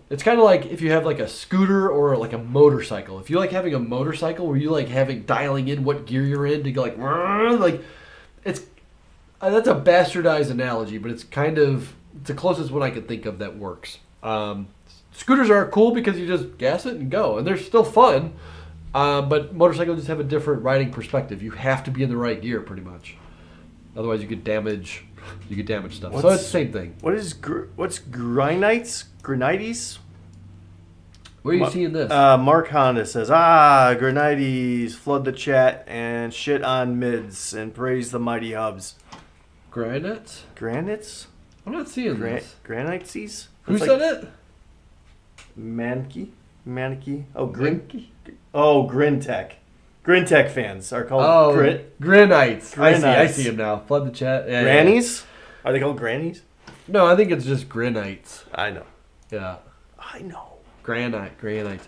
it's kind of like if you have like a scooter or like a motorcycle. If you like having a motorcycle where you like dialing in what gear you're in to go it's that's a bastardized analogy, but it's the closest one I could think of that works. Scooters are cool because you just gas it and go, and they're still fun. But motorcycles just have a different riding perspective. You have to be in the right gear, pretty much. Otherwise, you could damage stuff. So it's the same thing. What's granites? Granites? Where are you seeing this? Mark Honda says, granites flood the chat and shit on mids and praise the mighty hubs. Granites? Granites? I'm not seeing this. Granites? Who said it? Manicky? Oh, Grintech. Grintech fans are called Granites. Granites. I see him now. Flood the chat. Yeah, Grannies? Yeah. Are they called grannies? No, I think it's just granites. I know. Yeah. I know. Granites.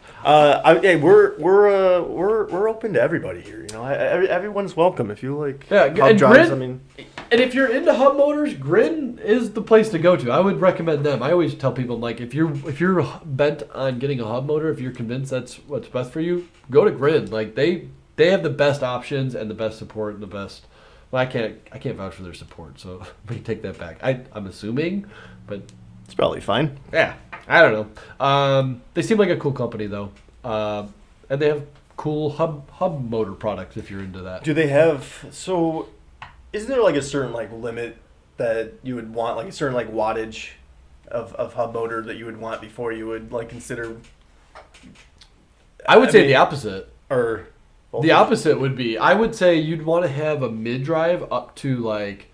We're open to everybody here. Everyone's welcome if you like. Yeah, hub and drives. And if you're into hub motors, Grin is the place to go to. I would recommend them. I always tell people, like, if you're bent on getting a hub motor, if you're convinced that's what's best for you, go to Grin. Like they have the best options and the best support and the best. Well, I can't vouch for their support, so we can take that back. I'm assuming, but it's probably fine. Yeah, I don't know. They seem like a cool company though, and they have cool hub motor products if you're into that. Do they have so? Isn't there like a certain like limit that you would want, like a certain like wattage of hub motor that you would want before you would like consider? I would say the opposite. Or the opposite would be, I would say you'd want to have a mid-drive up to like,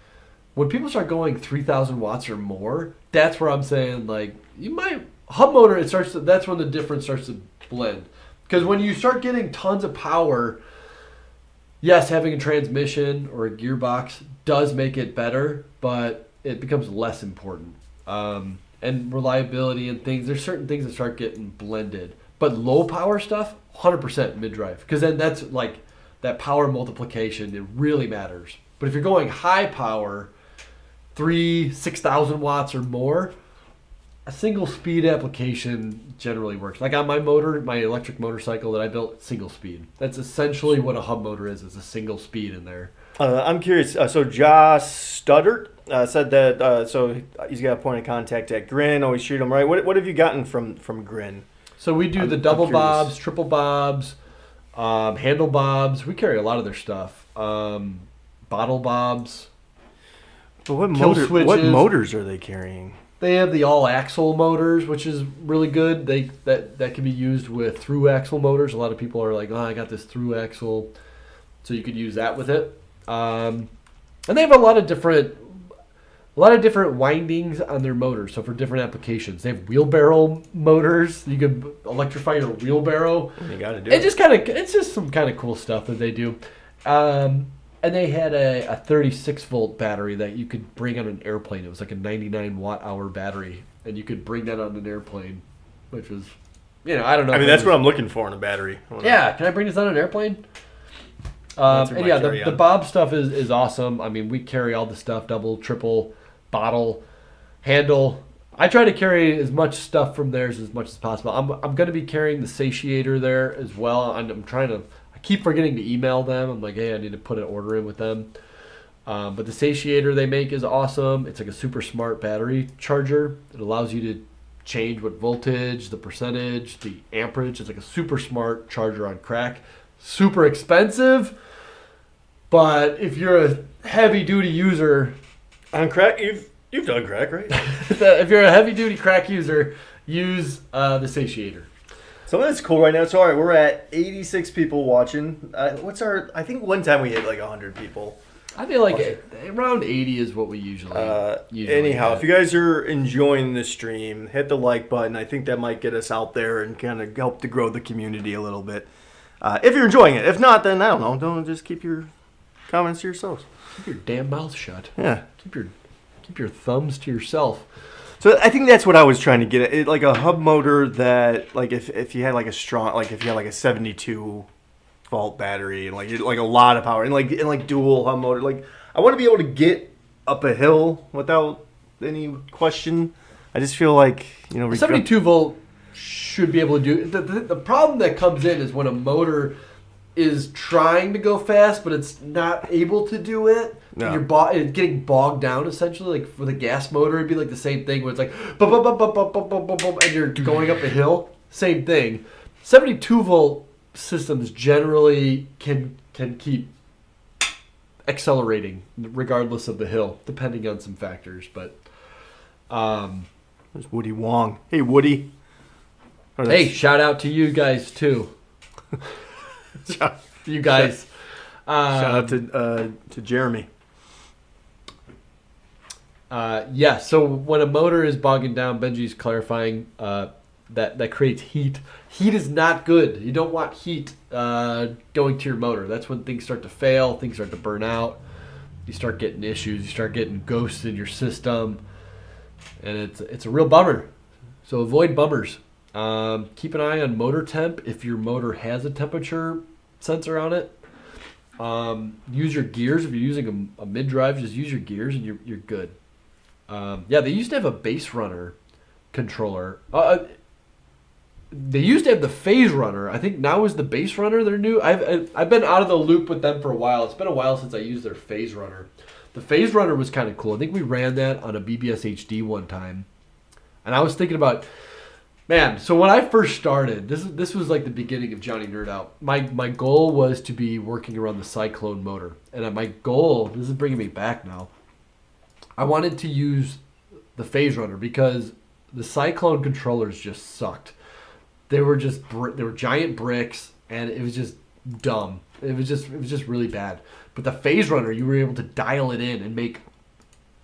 when people start going 3,000 watts or more, that's where I'm saying like, you might, hub motor, that's when the difference starts to blend. Because when you start getting tons of power, yes, having a transmission or a gearbox does make it better, but it becomes less important. And reliability and things, there's certain things that start getting blended. But low power stuff, 100% mid-drive, because then that's like that power multiplication. It really matters. But if you're going high power, 6,000 watts or more, a single speed application generally works. Like on my motor, my electric motorcycle that I built, single speed. That's essentially what a hub motor is a single speed in there. I'm curious. So Josh Studdert said that. So he's got a point of contact at Grin. Always treat him right. What have you gotten from Grin? So we do the double bobs, triple bobs, handle bobs. We carry a lot of their stuff. Bottle bobs. But what motors are they carrying? They have the all-axle motors, which is really good. That can be used with through-axle motors. A lot of people are like, "Oh, I got this through-axle," so you could use that with it. And they have a lot of different windings on their motors. So for different applications, they have wheelbarrow motors. You can electrify your wheelbarrow. You got to do it. It's just some kind of cool stuff that they do. And they had a 36-volt battery that you could bring on an airplane. It was like a 99 watt-hour battery, and you could bring that on an airplane, which was, I don't know. I mean, that's what I'm looking for in a battery. Yeah, can I bring this on an airplane? And yeah, the Bob stuff is awesome. I mean, we carry all the stuff, double, triple, bottle, handle. I try to carry as much stuff from theirs as much as possible. I'm going to be carrying the satiator there as well. I'm trying to... keep forgetting to email them. I'm like, hey, I need to put an order in with them. But the satiator they make is awesome. It's like a super smart battery charger. It allows you to change what voltage, the percentage, the amperage. It's like a super smart charger on crack. Super expensive, but if you're a heavy duty user on crack, you've done crack, right? If you're a heavy duty crack user, use the satiator. Something that's cool right now. So, all right, we're at 86 people watching. I think one time we hit like 100 people. I feel like around 80 is what we usually anyhow, get. If you guys are enjoying the stream, hit the like button. I think that might get us out there and kind of help to grow the community a little bit. If you're enjoying it. If not, then I don't know. Don't just keep your comments to yourselves. Keep your damn mouth shut. Yeah. Keep your thumbs to yourself. So I think that's what I was trying to get at. Like a hub motor that, like, if you had like a strong, like if you had like a 72 volt battery and like a lot of power and like dual hub motor. Like I want to be able to get up a hill without any question. I just feel like 72 volt should be able to do. The problem that comes in is when a motor is trying to go fast, but it's not able to do it. Yeah. It's getting bogged down, essentially. Like for the gas motor, it'd be like the same thing where it's like, bum, bum, bum, bum, bum, bum, bum, bum, bum, and you're going up a hill. Same thing. 72 volt systems generally can keep accelerating regardless of the hill, depending on some factors. But there's Woody Wong. Hey, Woody. Hey, shout out to you guys too. You guys. Shout out to Jeremy. Yeah, so when a motor is bogging down, Benji's clarifying that creates heat. Heat is not good. You don't want heat going to your motor. That's when things start to fail, things start to burn out. You start getting issues. You start getting ghosts in your system. And it's a real bummer. So avoid bummers. Keep an eye on motor temp if your motor has a temperature sensor on it. Use your gears. If you're using a mid-drive, just use your gears and you're good. Yeah, they used to have a base runner controller. They used to have the phase runner. I think now is the base runner their new. I've been out of the loop with them for a while. It's been a while since I used their phase runner. The phase runner was kind of cool. I think we ran that on a BBS HD one time. And I was thinking about, man, so when I first started, this was like the beginning of Johnny Nerd Out. My goal was to be working around the Cyclone motor. And my goal, this is bringing me back now, I wanted to use the phase runner because the Cyclone controllers just sucked. They were giant bricks, and it was just dumb. It was just really bad. But the phase runner, you were able to dial it in and make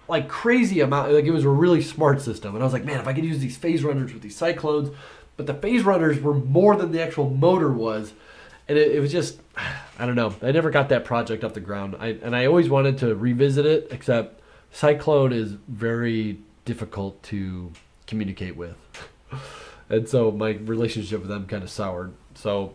like crazy amount. Like it was a really smart system. And I was like, man, if I could use these phase runners with these Cyclones, but the phase runners were more than the actual motor was, and it was just, I don't know. I never got that project off the ground. I always wanted to revisit it, except Cyclone is very difficult to communicate with. And so my relationship with them kind of soured. So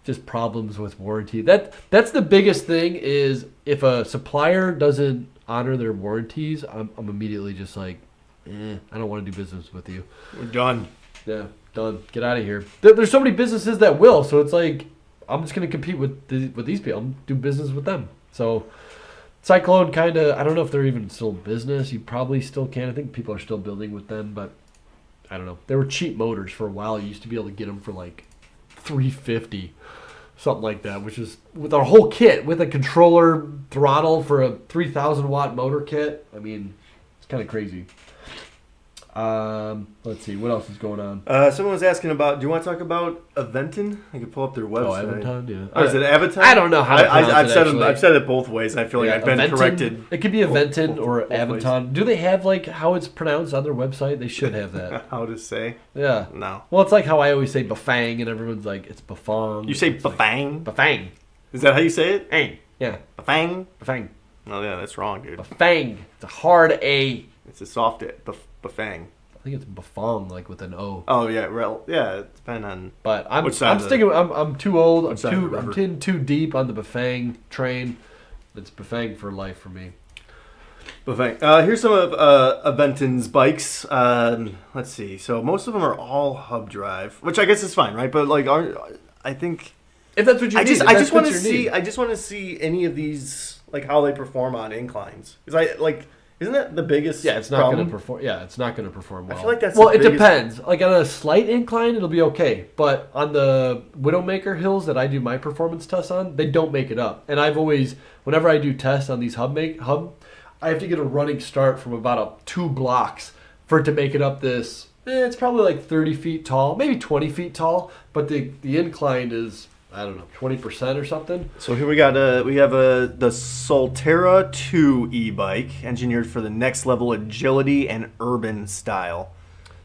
just problems with warranty. That's the biggest thing is if a supplier doesn't honor their warranties, I'm immediately just like, I don't want to do business with you. We're done. Yeah, done. Get out of here. There's so many businesses that will, so it's like I'm just going to compete with these people. I'm do business with them. So Cyclone kind of, I don't know if they're even still in business. You probably still can. I think people are still building with them, but I don't know. They were cheap motors for a while. You used to be able to get them for like $350, something like that, which is with our whole kit, with a controller throttle for a 3,000 watt motor kit. I mean, it's kind of crazy. Let's see, what else is going on? Someone was asking about, do you want to talk about Aventon? I can pull up their website. Oh, Aventon, yeah. Or is it Aventon? I don't know how to pronounce I've said it both ways, and I feel like I've been Aventon, corrected. It could be Aventon or both Aventon. ways. Do they have like how it's pronounced on their website? They should have that. How to say? Yeah. No. Well, it's like how I always say Bafang, and everyone's like, it's Bafang. You say It's like, Bafang? Bafang. Is that how you say it? Bang. Yeah. Bafang? Bafang. Oh, yeah, that's wrong, dude. Bafang. It's a hard A. It's a soft Bafang. I think it's Bafang, like with an O. Oh, yeah, yeah, it depends on... But I'm Which side of the- sticking. I'm too old. Which side of the I'm river? in too deep on the Bafang train. It's Bafang for life for me. Bafang. Here's some of Aventon's bikes. Let's see. So most of them are all hub drive, which I guess is fine, right? But like, I think... If that's what you I need, just if I that's just what want to you see need. I just want to see any of these, like how they perform on inclines. Because isn't that the biggest Yeah, it's not problem? going to perform. Yeah, it's not going to perform well. I feel like that's well. the It biggest- depends. Like on a slight incline, it'll be okay. But on the Widowmaker hills that I do my performance tests on, they don't make it up. And I've always, whenever I do tests on these hub, I have to get a running start from about 2 blocks for it to make it up this. It's probably like 30 feet tall, maybe 20 feet tall, but the incline is, I don't know, 20% or something. So here we have the Solterra 2 e-bike, engineered for the next level agility and urban style.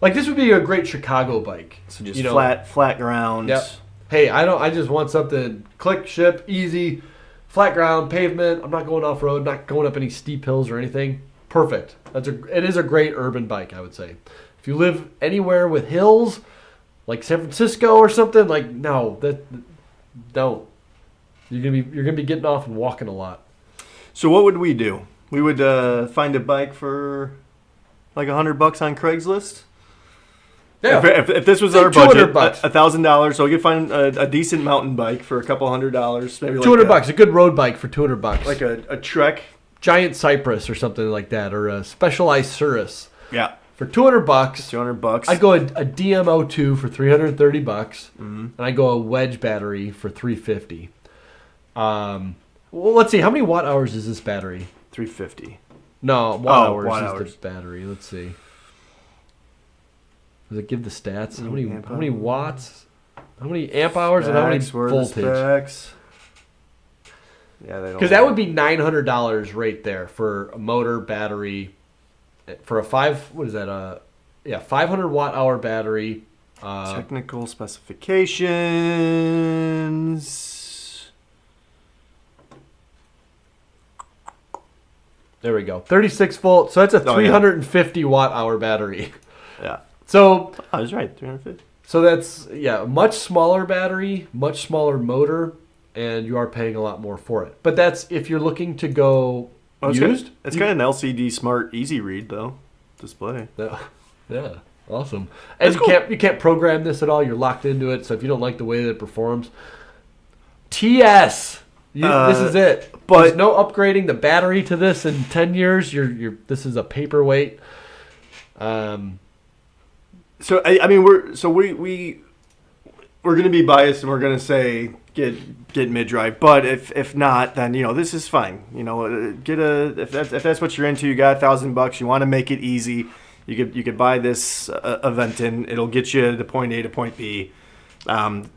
Like this would be a great Chicago bike. So just flat ground. Yep. Hey, I just want something click, ship, easy, flat ground, pavement. I'm not going off road, not going up any steep hills or anything. Perfect. It is a great urban bike, I would say. If you live anywhere with hills, like San Francisco or something, like no, don't. You're gonna be getting off and walking a lot. So what would we do? We would find a bike for like $100 on Craigslist. Yeah. If this was Say our budget, $200. $1,000, so we could find a decent mountain bike for a couple $100, maybe like $200, a good road bike for $200. like a Trek. Giant Cypress or something like that, or a Specialized Cirrus Yeah, for $200. $200. I'd go a DMO2 for $330, and I go a wedge battery for $350. Well, let's see, how many watt hours is this battery? 350. No, watt hours watt is hours. the battery. Let's see. Does it give the stats? How Amp many hours. watts? How many amp hours and how many Specs, where are the voltage? specs? Yeah, they don't. Because that would be $900 right there for a motor, battery, for a 500 watt hour battery. Technical specifications. There we go. 36 volt. So that's a Oh, yeah. 350 watt hour battery. Yeah, So I was right. 350. that's a much smaller battery, much smaller motor, and you are paying a lot more for it. But that's if you're looking to go used. It's got an LCD smart easy read though display. Yeah, awesome. And you can't program this at all. You're locked into it. So if you don't like the way that it performs, TS. This is it. but- There's no upgrading the battery to this in 10 years. This is a paperweight. So I mean we're gonna be biased and we're gonna say get mid drive, but if not, then this is fine. If that's what you're into, you got $1,000. You want to make it easy. You could buy this Aventon. It'll get you to point A to point B.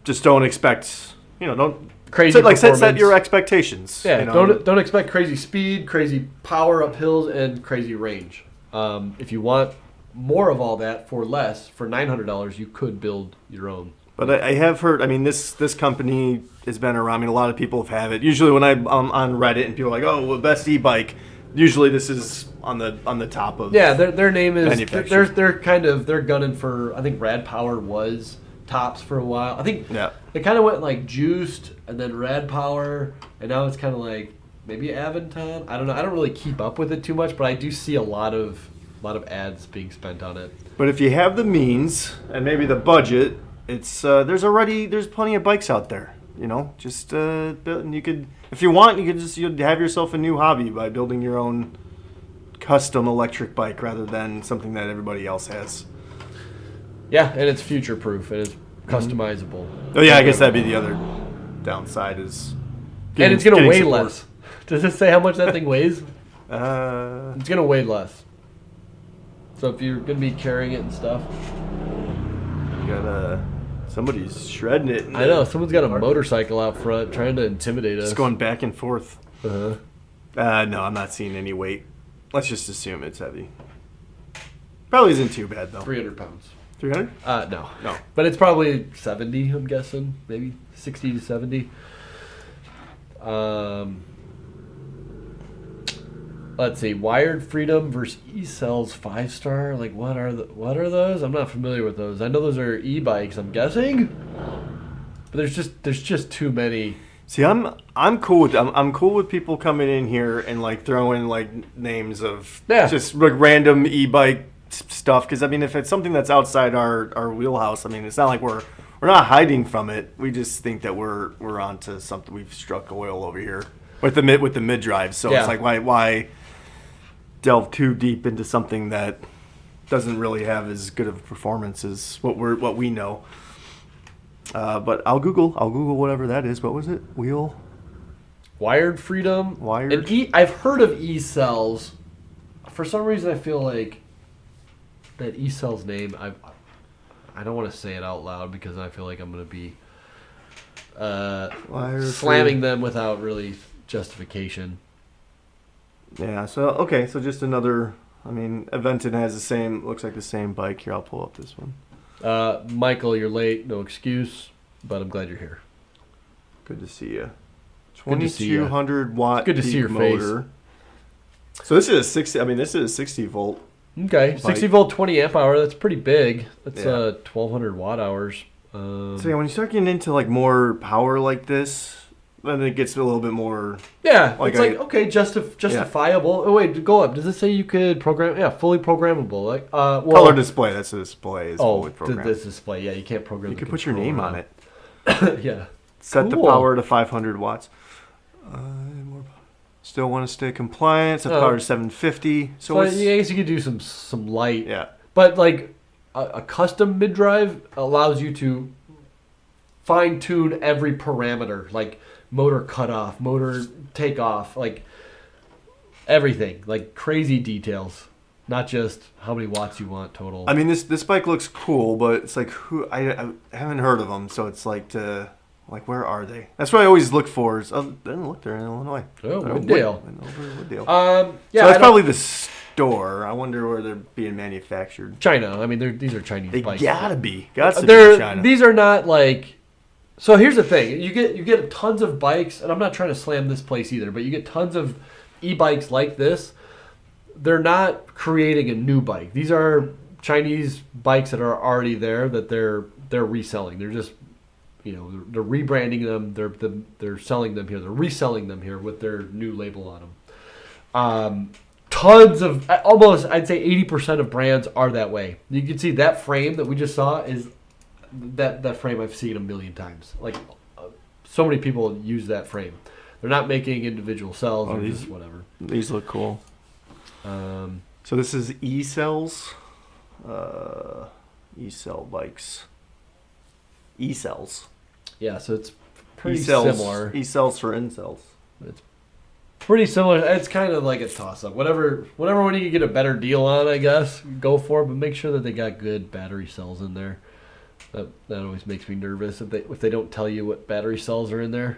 Just don't expect don't Crazy set performance. your expectations. Yeah, don't expect crazy speed, crazy power up hills, and crazy range. If you want more of all that for less, for $900, you could build your own. But I have heard. I mean, this company has been around. I mean, a lot of people have it. Usually, when I'm on Reddit and people are like, "Oh, well, best e-bike," usually this is on the top of. Yeah, their name is manufacturer. they're gunning for. I think Rad Power was tops for a while. I think Yeah. it kind of went like Juiced and then Rad Power, and now it's kind of like maybe Aventon. I don't know. I don't really keep up with it too much, but I do see a lot of ads being spent on it. But if you have the means and maybe the budget, it's there's plenty of bikes out there. You know, just you could, if you want, you'd have yourself a new hobby by building your own custom electric bike rather than something that everybody else has. Yeah, and it's future proof and it's customizable. Oh yeah, I guess that'd be the other downside is. And it's gonna weigh support. less. Does it say how much that thing weighs? Uh, It's gonna weigh less. So if you're gonna be carrying it and stuff, you got somebody's shredding it. I know someone's got a motorcycle out front trying to intimidate us. Just going back and forth. Uh-huh. No, I'm not seeing any weight. Let's just assume it's heavy. Probably isn't too bad though. 300 pounds. 300? No. No. But it's probably 70, I'm guessing. Maybe 60 to 70. Let's see. Wired Freedom versus E-Cells 5-star. Like, what are those? I'm not familiar with those. I know those are e-bikes, I'm guessing. But there's just too many. See, I'm cool with I'm cool with people coming in here and like throwing like names of just like random e-bike stuff, because I mean if it's something that's outside our wheelhouse, I mean it's not like we're not hiding from it. We just think that we're onto something. We've struck oil over here with the mid drive. So it's like why delve too deep into something that doesn't really have as good of a performance as what we know. But I'll Google whatever that is. What was it? Wired Freedom. Wired. And I've heard of E-Cells. For some reason, I feel like that E-Cells name. I don't want to say it out loud because I feel like I'm going to be slamming them without really justification. Yeah. So just another. I mean, Aventon has looks like the same bike. Here, I'll pull up this one. Michael, you're late. No excuse, but I'm glad you're here. Good to see you. Good to see ya. 2200 watt. Good to see your motor. So this is a 60. I mean, this is a 60 volt. Okay, 60 volt, 20 amp hour. That's pretty big. That's 1200 watt hours. So yeah, when you start getting into like more power like this, then it gets a little bit more. Yeah, it's justifiable. Oh wait, go up. Does it say you could program? Yeah, fully programmable. Like color display. That's the display. Is fully programmed. This display. Yeah, you can't program. You can put your name on it. Yeah. Set the power to 500 watts. Still want to stay compliant. Set the power to 750. So I guess you could do some light. Yeah. But like a custom mid drive allows you to fine tune every parameter, like motor cutoff, motor takeoff, like everything, like crazy details. Not just how many watts you want total. I mean, this bike looks cool, but it's like I haven't heard of them, so it's like where are they? That's what I always look for. Look, they're in Illinois. Oh, Wooddale. Wooddale. Yeah, so that's probably the store. I wonder where they're being manufactured. China. I mean, these are Chinese bikes. They gotta be. Gotta be China. These are not like. So here's the thing: you get tons of bikes, and I'm not trying to slam this place either, but you get tons of e-bikes like this. They're not creating a new bike. These are Chinese bikes that are already there that they're reselling. They're just, they're rebranding them. They're selling them here. They're reselling them here with their new label on them. Tons of, almost I'd say 80% of brands are that way. You can see that frame that we just saw is that frame I've seen a million times. Like so many people use that frame. They're not making individual cells or just whatever. These look cool. So this is E-Cells, E-Cell bikes, E-Cells. Yeah, so it's pretty similar. E-Cells for incels. It's pretty similar. It's kind of like a toss-up. Whatever one you can get a better deal on, I guess, go for it. But make sure that they got good battery cells in there. That always makes me nervous if they don't tell you what battery cells are in there.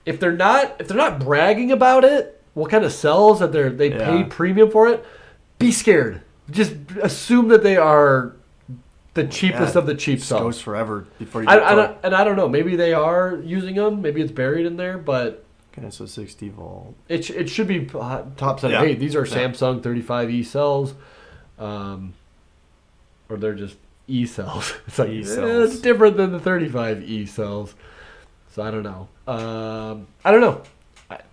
If they're not bragging about it, what kind of cells that they pay premium for it, be scared. Just assume that they are the cheapest of the cheap cells. Goes forever before you. I don't know. Maybe they are using them. Maybe it's buried in there, but. Okay, so 60 volt. It should be top set. Hey, these are Samsung 35E cells. or they're just E cells. It's like E-cells. it's different than the 35 E cells. So I don't know. I don't know.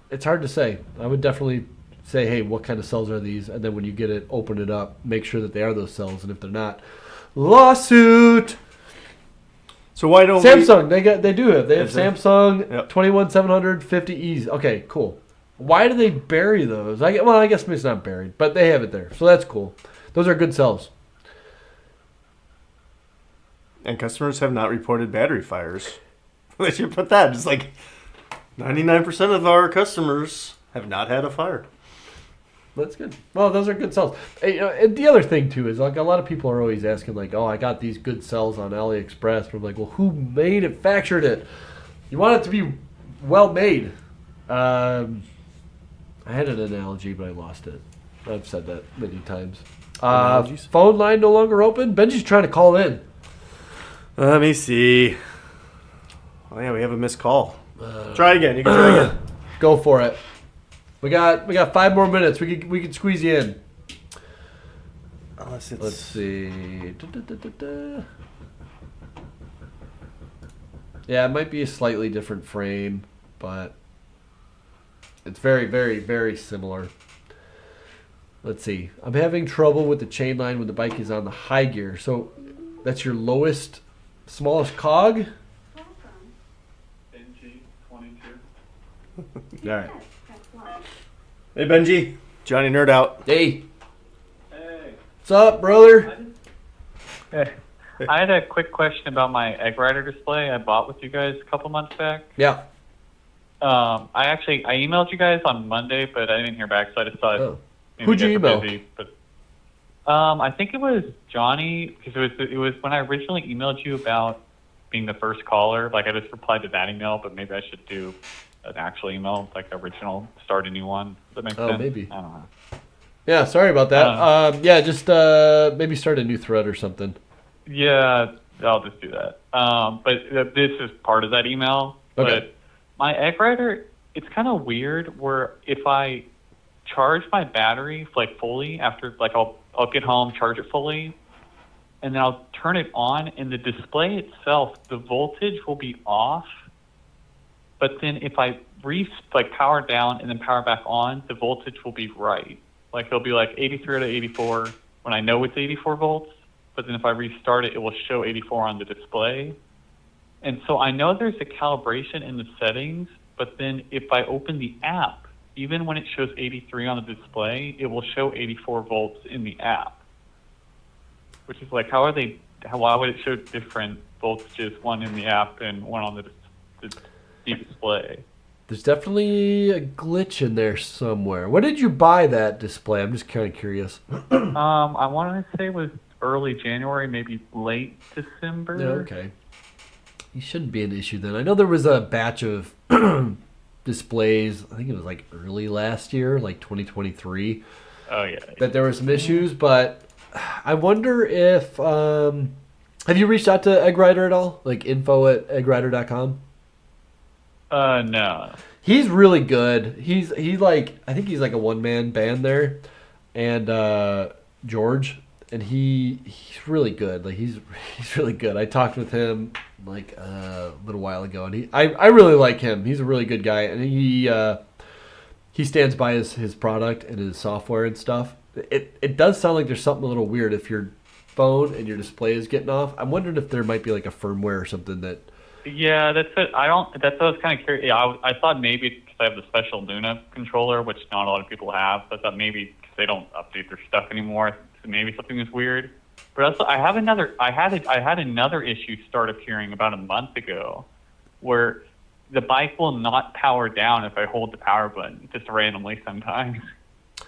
It's hard to say. I would definitely say, hey, what kind of cells are these? And then when you get it, open it up, make sure that they are those cells. And if they're not, lawsuit. So why don't Samsung, they do have. They have Is there? Samsung Yep. 21750Es. Okay, cool. Why do they bury those? I guess it's not buried, but they have it there. So that's cool. Those are good cells. And customers have not reported battery fires. They should put that. It's like 99% of our customers have not had a fire. That's good. Well, those are good cells. And the other thing too is like a lot of people are always asking like, "Oh, I got these good cells on AliExpress." But I'm like, "Well, who manufactured it? You want it to be well made." I had an analogy, but I lost it. I've said that many times. Analogies? Phone line no longer open. Benji's trying to call in. Let me see. Oh yeah, we have a missed call. Try again. You can try again. Go for it. We got 5 more minutes. We could squeeze you in. Unless it's... Let's see. Da-da-da-da-da. Yeah, it might be a slightly different frame, but it's very, very, very similar. Let's see. I'm having trouble with the chain line when the bike is on the high gear. So that's your lowest, smallest cog? NG 22. All right. Hey Benji, JohnnyNerdOut. Hey, Hey. what's up, brother? Hey. I had a quick question about my egg rider display I bought with you guys a couple months back. Yeah. I emailed you guys on Monday, but I didn't hear back, so I just thought Oh. maybe Who'd you guys were email? busy, but I think it was Johnny, because it was when I originally emailed you about being the first caller. Like I just replied to that email, but maybe I should do an actual email, like original, start a new one. Does that make sense? Maybe. I don't know. Yeah, sorry about that. Yeah, just maybe start a new thread or something. Yeah, I'll just do that. But this is part of that email. Okay. But my egg rider, it's kind of weird where if I charge my battery like fully after, like I'll get home, charge it fully, and then I'll turn it on, and the display itself, the voltage will be off. But then if I power down and then power back on, the voltage will be right. Like it'll be like 83 to 84 when I know it's 84 volts. But then if I restart it, it will show 84 on the display. And so I know there's a calibration in the settings, but then if I open the app, even when it shows 83 on the display, it will show 84 volts in the app. Which is like, why would it show different voltages, one in the app and one on the display? There's definitely a glitch in there somewhere. When did you buy that display? I'm just kind of curious. I wanted to say it was early January, maybe late December. Yeah, okay. You shouldn't be an issue then. I know there was a batch of displays, I think it was like early last year, like 2023, Oh, yeah. that there were some issues, but I wonder if... have you reached out to Egg Rider at all? Like info@eggrider.com? No. He's really good. I think he's like a one-man band there, and George, and he's really good. Like he's really good. I talked with him like a little while ago, and I really like him. He's a really good guy, and he stands by his product and his software and stuff. It does sound like there's something a little weird if your phone and your display is getting off. I'm wondering if there might be like a firmware or something that. Yeah, that's it. That's what I was kind of curious. Yeah, I thought maybe because I have the special Luna controller, which not a lot of people have. So I thought maybe because they don't update their stuff anymore, so maybe something is weird. But also, I had another issue start appearing about a month ago, where the bike will not power down if I hold the power button, just randomly sometimes.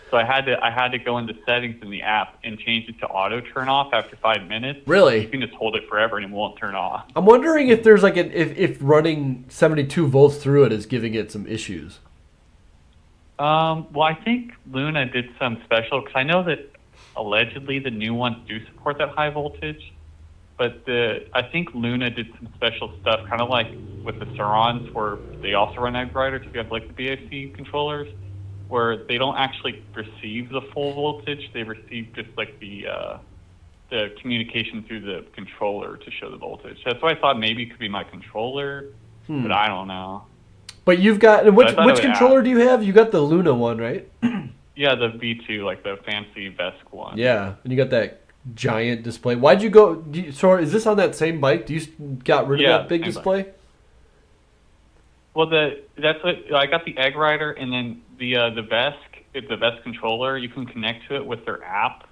So I had to go into settings in the app and change it to auto turn off after 5 minutes. Really? You can just hold it forever and it won't turn off. I'm wondering if there's like if running 72 volts through it is giving it some issues. Well, I think Luna did some special, because I know that allegedly the new ones do support that high voltage, but I think Luna did some special stuff, kind of like with the Surons, where they also run Egg Riders, if you have like the BAC controllers, where they don't actually receive the full voltage, they receive just like the the communication through the controller to show the voltage. That's why I thought maybe it could be my controller, but I don't know. But you've got, and which would controller do you have? You got the Luna one, right? Yeah, the V2, like the fancy VESC one. Yeah, and you got that giant display. Why'd you go? So is this on that same bike? Do you got rid of that big display? Bike. Well, that's what I got, the Egg Rider, and then the VESC. It's the VESC controller. You can connect to it with their app,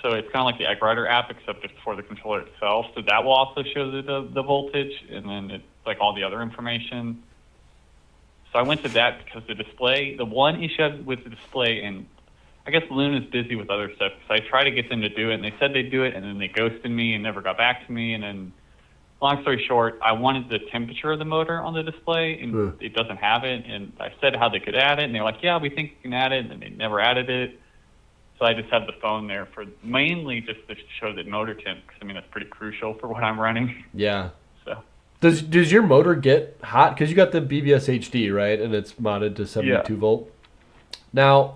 so it's kind of like the Egg Rider app, except it's for the controller itself. So that will also show the voltage, and then it's like all the other information. So I went to that because the display. The one issue with the display, and I guess Luna's busy with other stuff, because I tried to get them to do it, and they said they'd do it, and then they ghosted me and never got back to me. And then, long story short, I wanted the temperature of the motor on the display, and it doesn't have it. And I said how they could add it, and they're like, yeah, we think you can add it, and they never added it. So I just have the phone there for mainly just to show the motor temp, because, I mean, that's pretty crucial for what I'm running. Yeah. So Does your motor get hot? Because you got the BBS HD, right? And it's modded to 72 volt. Now,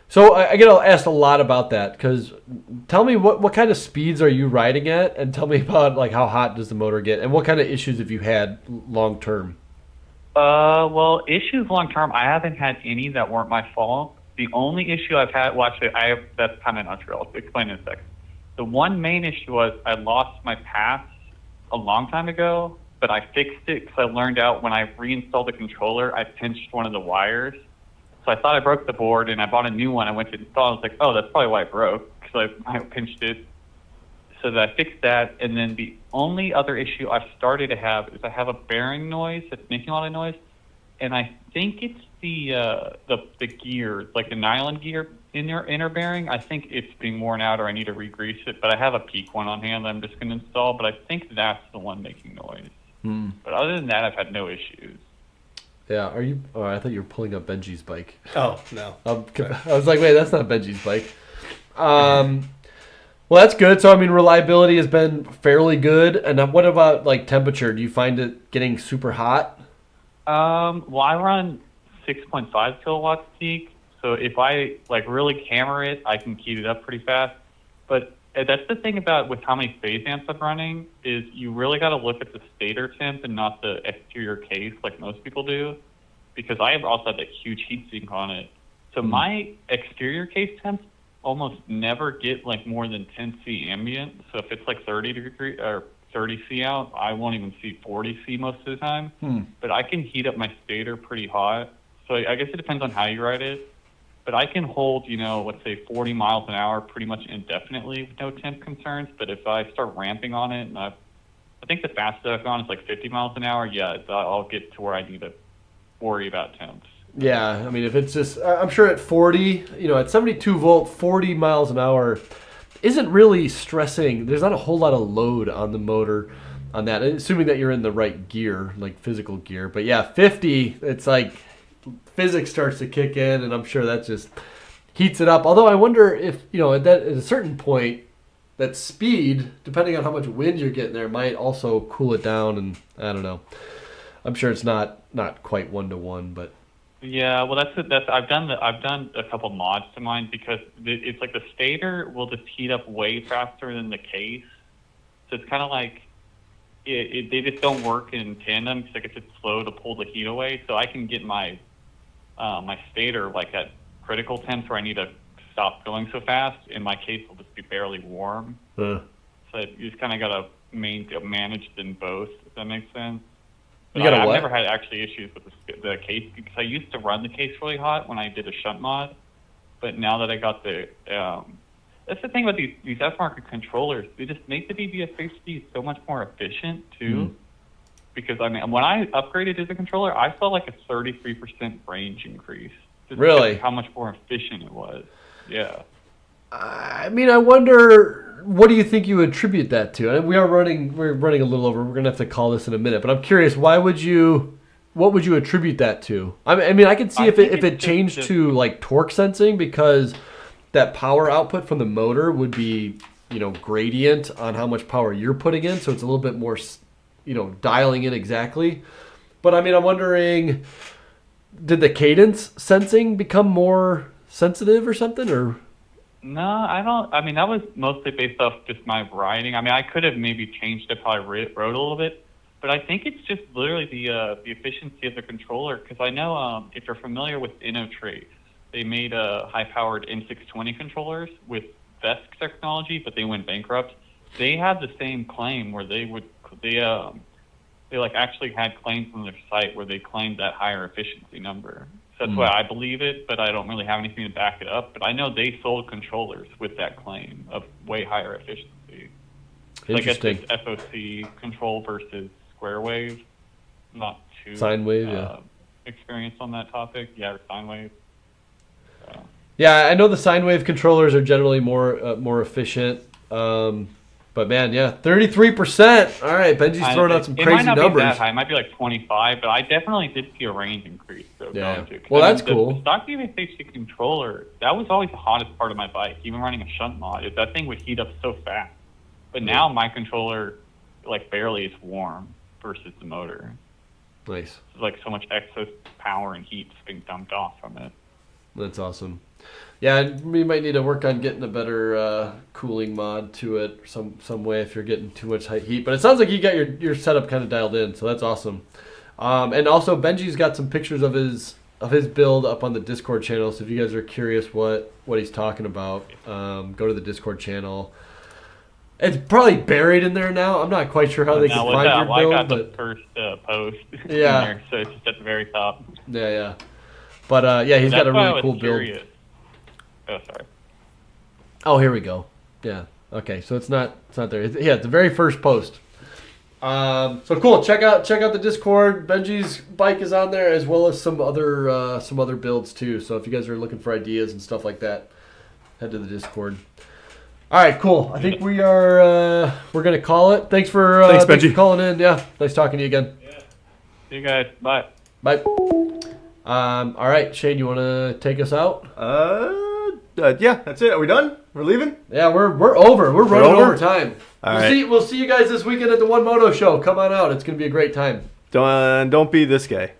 so I get asked a lot about that, because tell me what kind of speeds are you riding at, and tell me about like how hot does the motor get, and what kind of issues have you had long term? Well, issues long term, I haven't had any that weren't my fault. The only issue I've had, that's kind of not true. I'll explain in a second. The one main issue was I lost my pass a long time ago, but I fixed it because I learned out when I reinstalled the controller, I pinched one of the wires. So I thought I broke the board, and I bought a new one. I went to install, and I was like, oh, that's probably why it broke, because I pinched it. So that I fixed that, and then the only other issue I've started to have is I have a bearing noise that's making a lot of noise, and I think it's the gear, like the nylon gear in your inner bearing. I think it's being worn out, or I need to re-grease it, but I have a Peak one on hand that I'm just going to install, but I think that's the one making noise. But other than that, I've had no issues. Yeah, are you? Oh, I thought you were pulling up Benji's bike. Oh, no. I was like, wait, that's not Benji's bike. Well, that's good. So, I mean, reliability has been fairly good. And what about like temperature? Do you find it getting super hot? Well, I run 6.5 kilowatts peak. So if I like really hammer it, I can heat it up pretty fast. But that's the thing about with how many phase amps I'm running, is you really got to look at the stator temp and not the exterior case like most people do, because I have also had that huge heat sink on it. So my exterior case temps almost never get like more than 10 C ambient. So if it's like 30 degree or 30 C out, I won't even see 40 C most of the time. But I can heat up my stator pretty hot. So I guess it depends on how you ride it. But I can hold, let's say 40 miles an hour pretty much indefinitely with no temp concerns. But if I start ramping on it, and I think the fastest I've gone is like 50 miles an hour, I'll get to where I need to worry about temps. Yeah, I mean, if it's just, I'm sure at 40, at 72 volt, 40 miles an hour isn't really stressing. There's not a whole lot of load on the motor on that, assuming that you're in the right gear, like physical gear. But yeah, 50, it's like physics starts to kick in, and I'm sure that just heats it up. Although I wonder if, at a certain point, that speed, depending on how much wind you're getting there, might also cool it down, and I don't know. I'm sure it's not quite 1-to-1, but yeah, well, that's I've done a couple mods to mine, because it's like the stator will just heat up way faster than the case. So it's kind of like they just don't work in tandem, because I guess it's slow to pull the heat away. So I can get my my stator like at critical temps where I need to stop going so fast, and my case will just be barely warm. So you just kind of got to manage them both, if that makes sense. I've never had actually issues with the case, because I used to run the case really hot when I did a shunt mod, but now that I got the that's the thing about these aftermarket controllers, they just make the DBS HD so much more efficient too. Because I mean, when I upgraded to the controller, I saw like a 33% range increase. Just really? How much more efficient it was. Yeah. I mean, I wonder, what do you think you attribute that to? I mean, we're running a little over. We're gonna have to call this in a minute, but I'm curious, what would you attribute that to? I mean, I could see if it changed to like torque sensing, because that power output from the motor would be, gradient on how much power you're putting in, so it's a little bit more, dialing in exactly. But I mean, I'm wondering, did the cadence sensing become more sensitive or something, or? No, I don't. I mean, that was mostly based off just my writing. I mean, I could have maybe changed it, probably wrote a little bit, but I think it's just literally the efficiency of the controller. Because I know if you're familiar with InnoTrade, they made high-powered N620 controllers with VESC technology, but they went bankrupt. They had the same claim where they like actually had claims on their site where they claimed that higher efficiency number. So that's why I believe it, but I don't really have anything to back it up. But I know they sold controllers with that claim of way higher efficiency. So I guess it's FOC control versus square wave. Not too sine wave, experience on that topic. Yeah, or sine wave. Yeah, I know the sine wave controllers are generally more efficient. But man, yeah, 33%. All right, Benji's throwing out some crazy numbers. It might not be that high. It might be like 25, but I definitely did see a range increase. So yeah. Well, that's cool. The stock DVSH controller, that was always the hottest part of my bike. Even running a shunt mod, that thing would heat up so fast. But now my controller, like barely is warm versus the motor. Nice. It's like so much excess power and heat being dumped off from it. That's awesome. Yeah, we might need to work on getting a better cooling mod to it some way if you're getting too much high heat. But it sounds like you got your setup kind of dialed in, so that's awesome. And also Benji's got some pictures of his build up on the Discord channel. So if you guys are curious what he's talking about, go to the Discord channel. It's probably buried in there now. I'm not quite sure how they can find your build. I got the first post in there, so it's just at the very top. Yeah. But he's got a really cool build. Oh, sorry. Oh, here we go. Yeah. Okay, so it's not there. It's the very first post. So cool. Check out the Discord. Benji's bike is on there as well as some other builds too. So if you guys are looking for ideas and stuff like that, head to the Discord. All right, cool. I think we're gonna call it. Thanks for Benji. for calling in. Yeah, nice talking to you again. Yeah. See you guys. Bye. Bye. All right, Shane, you want to take us out? Yeah, that's it. Are we done? We're leaving? Yeah, we're over. We're running over? over time. We'll see you guys this weekend at the One Moto Show. Come on out. It's going to be a great time. Don't be this guy.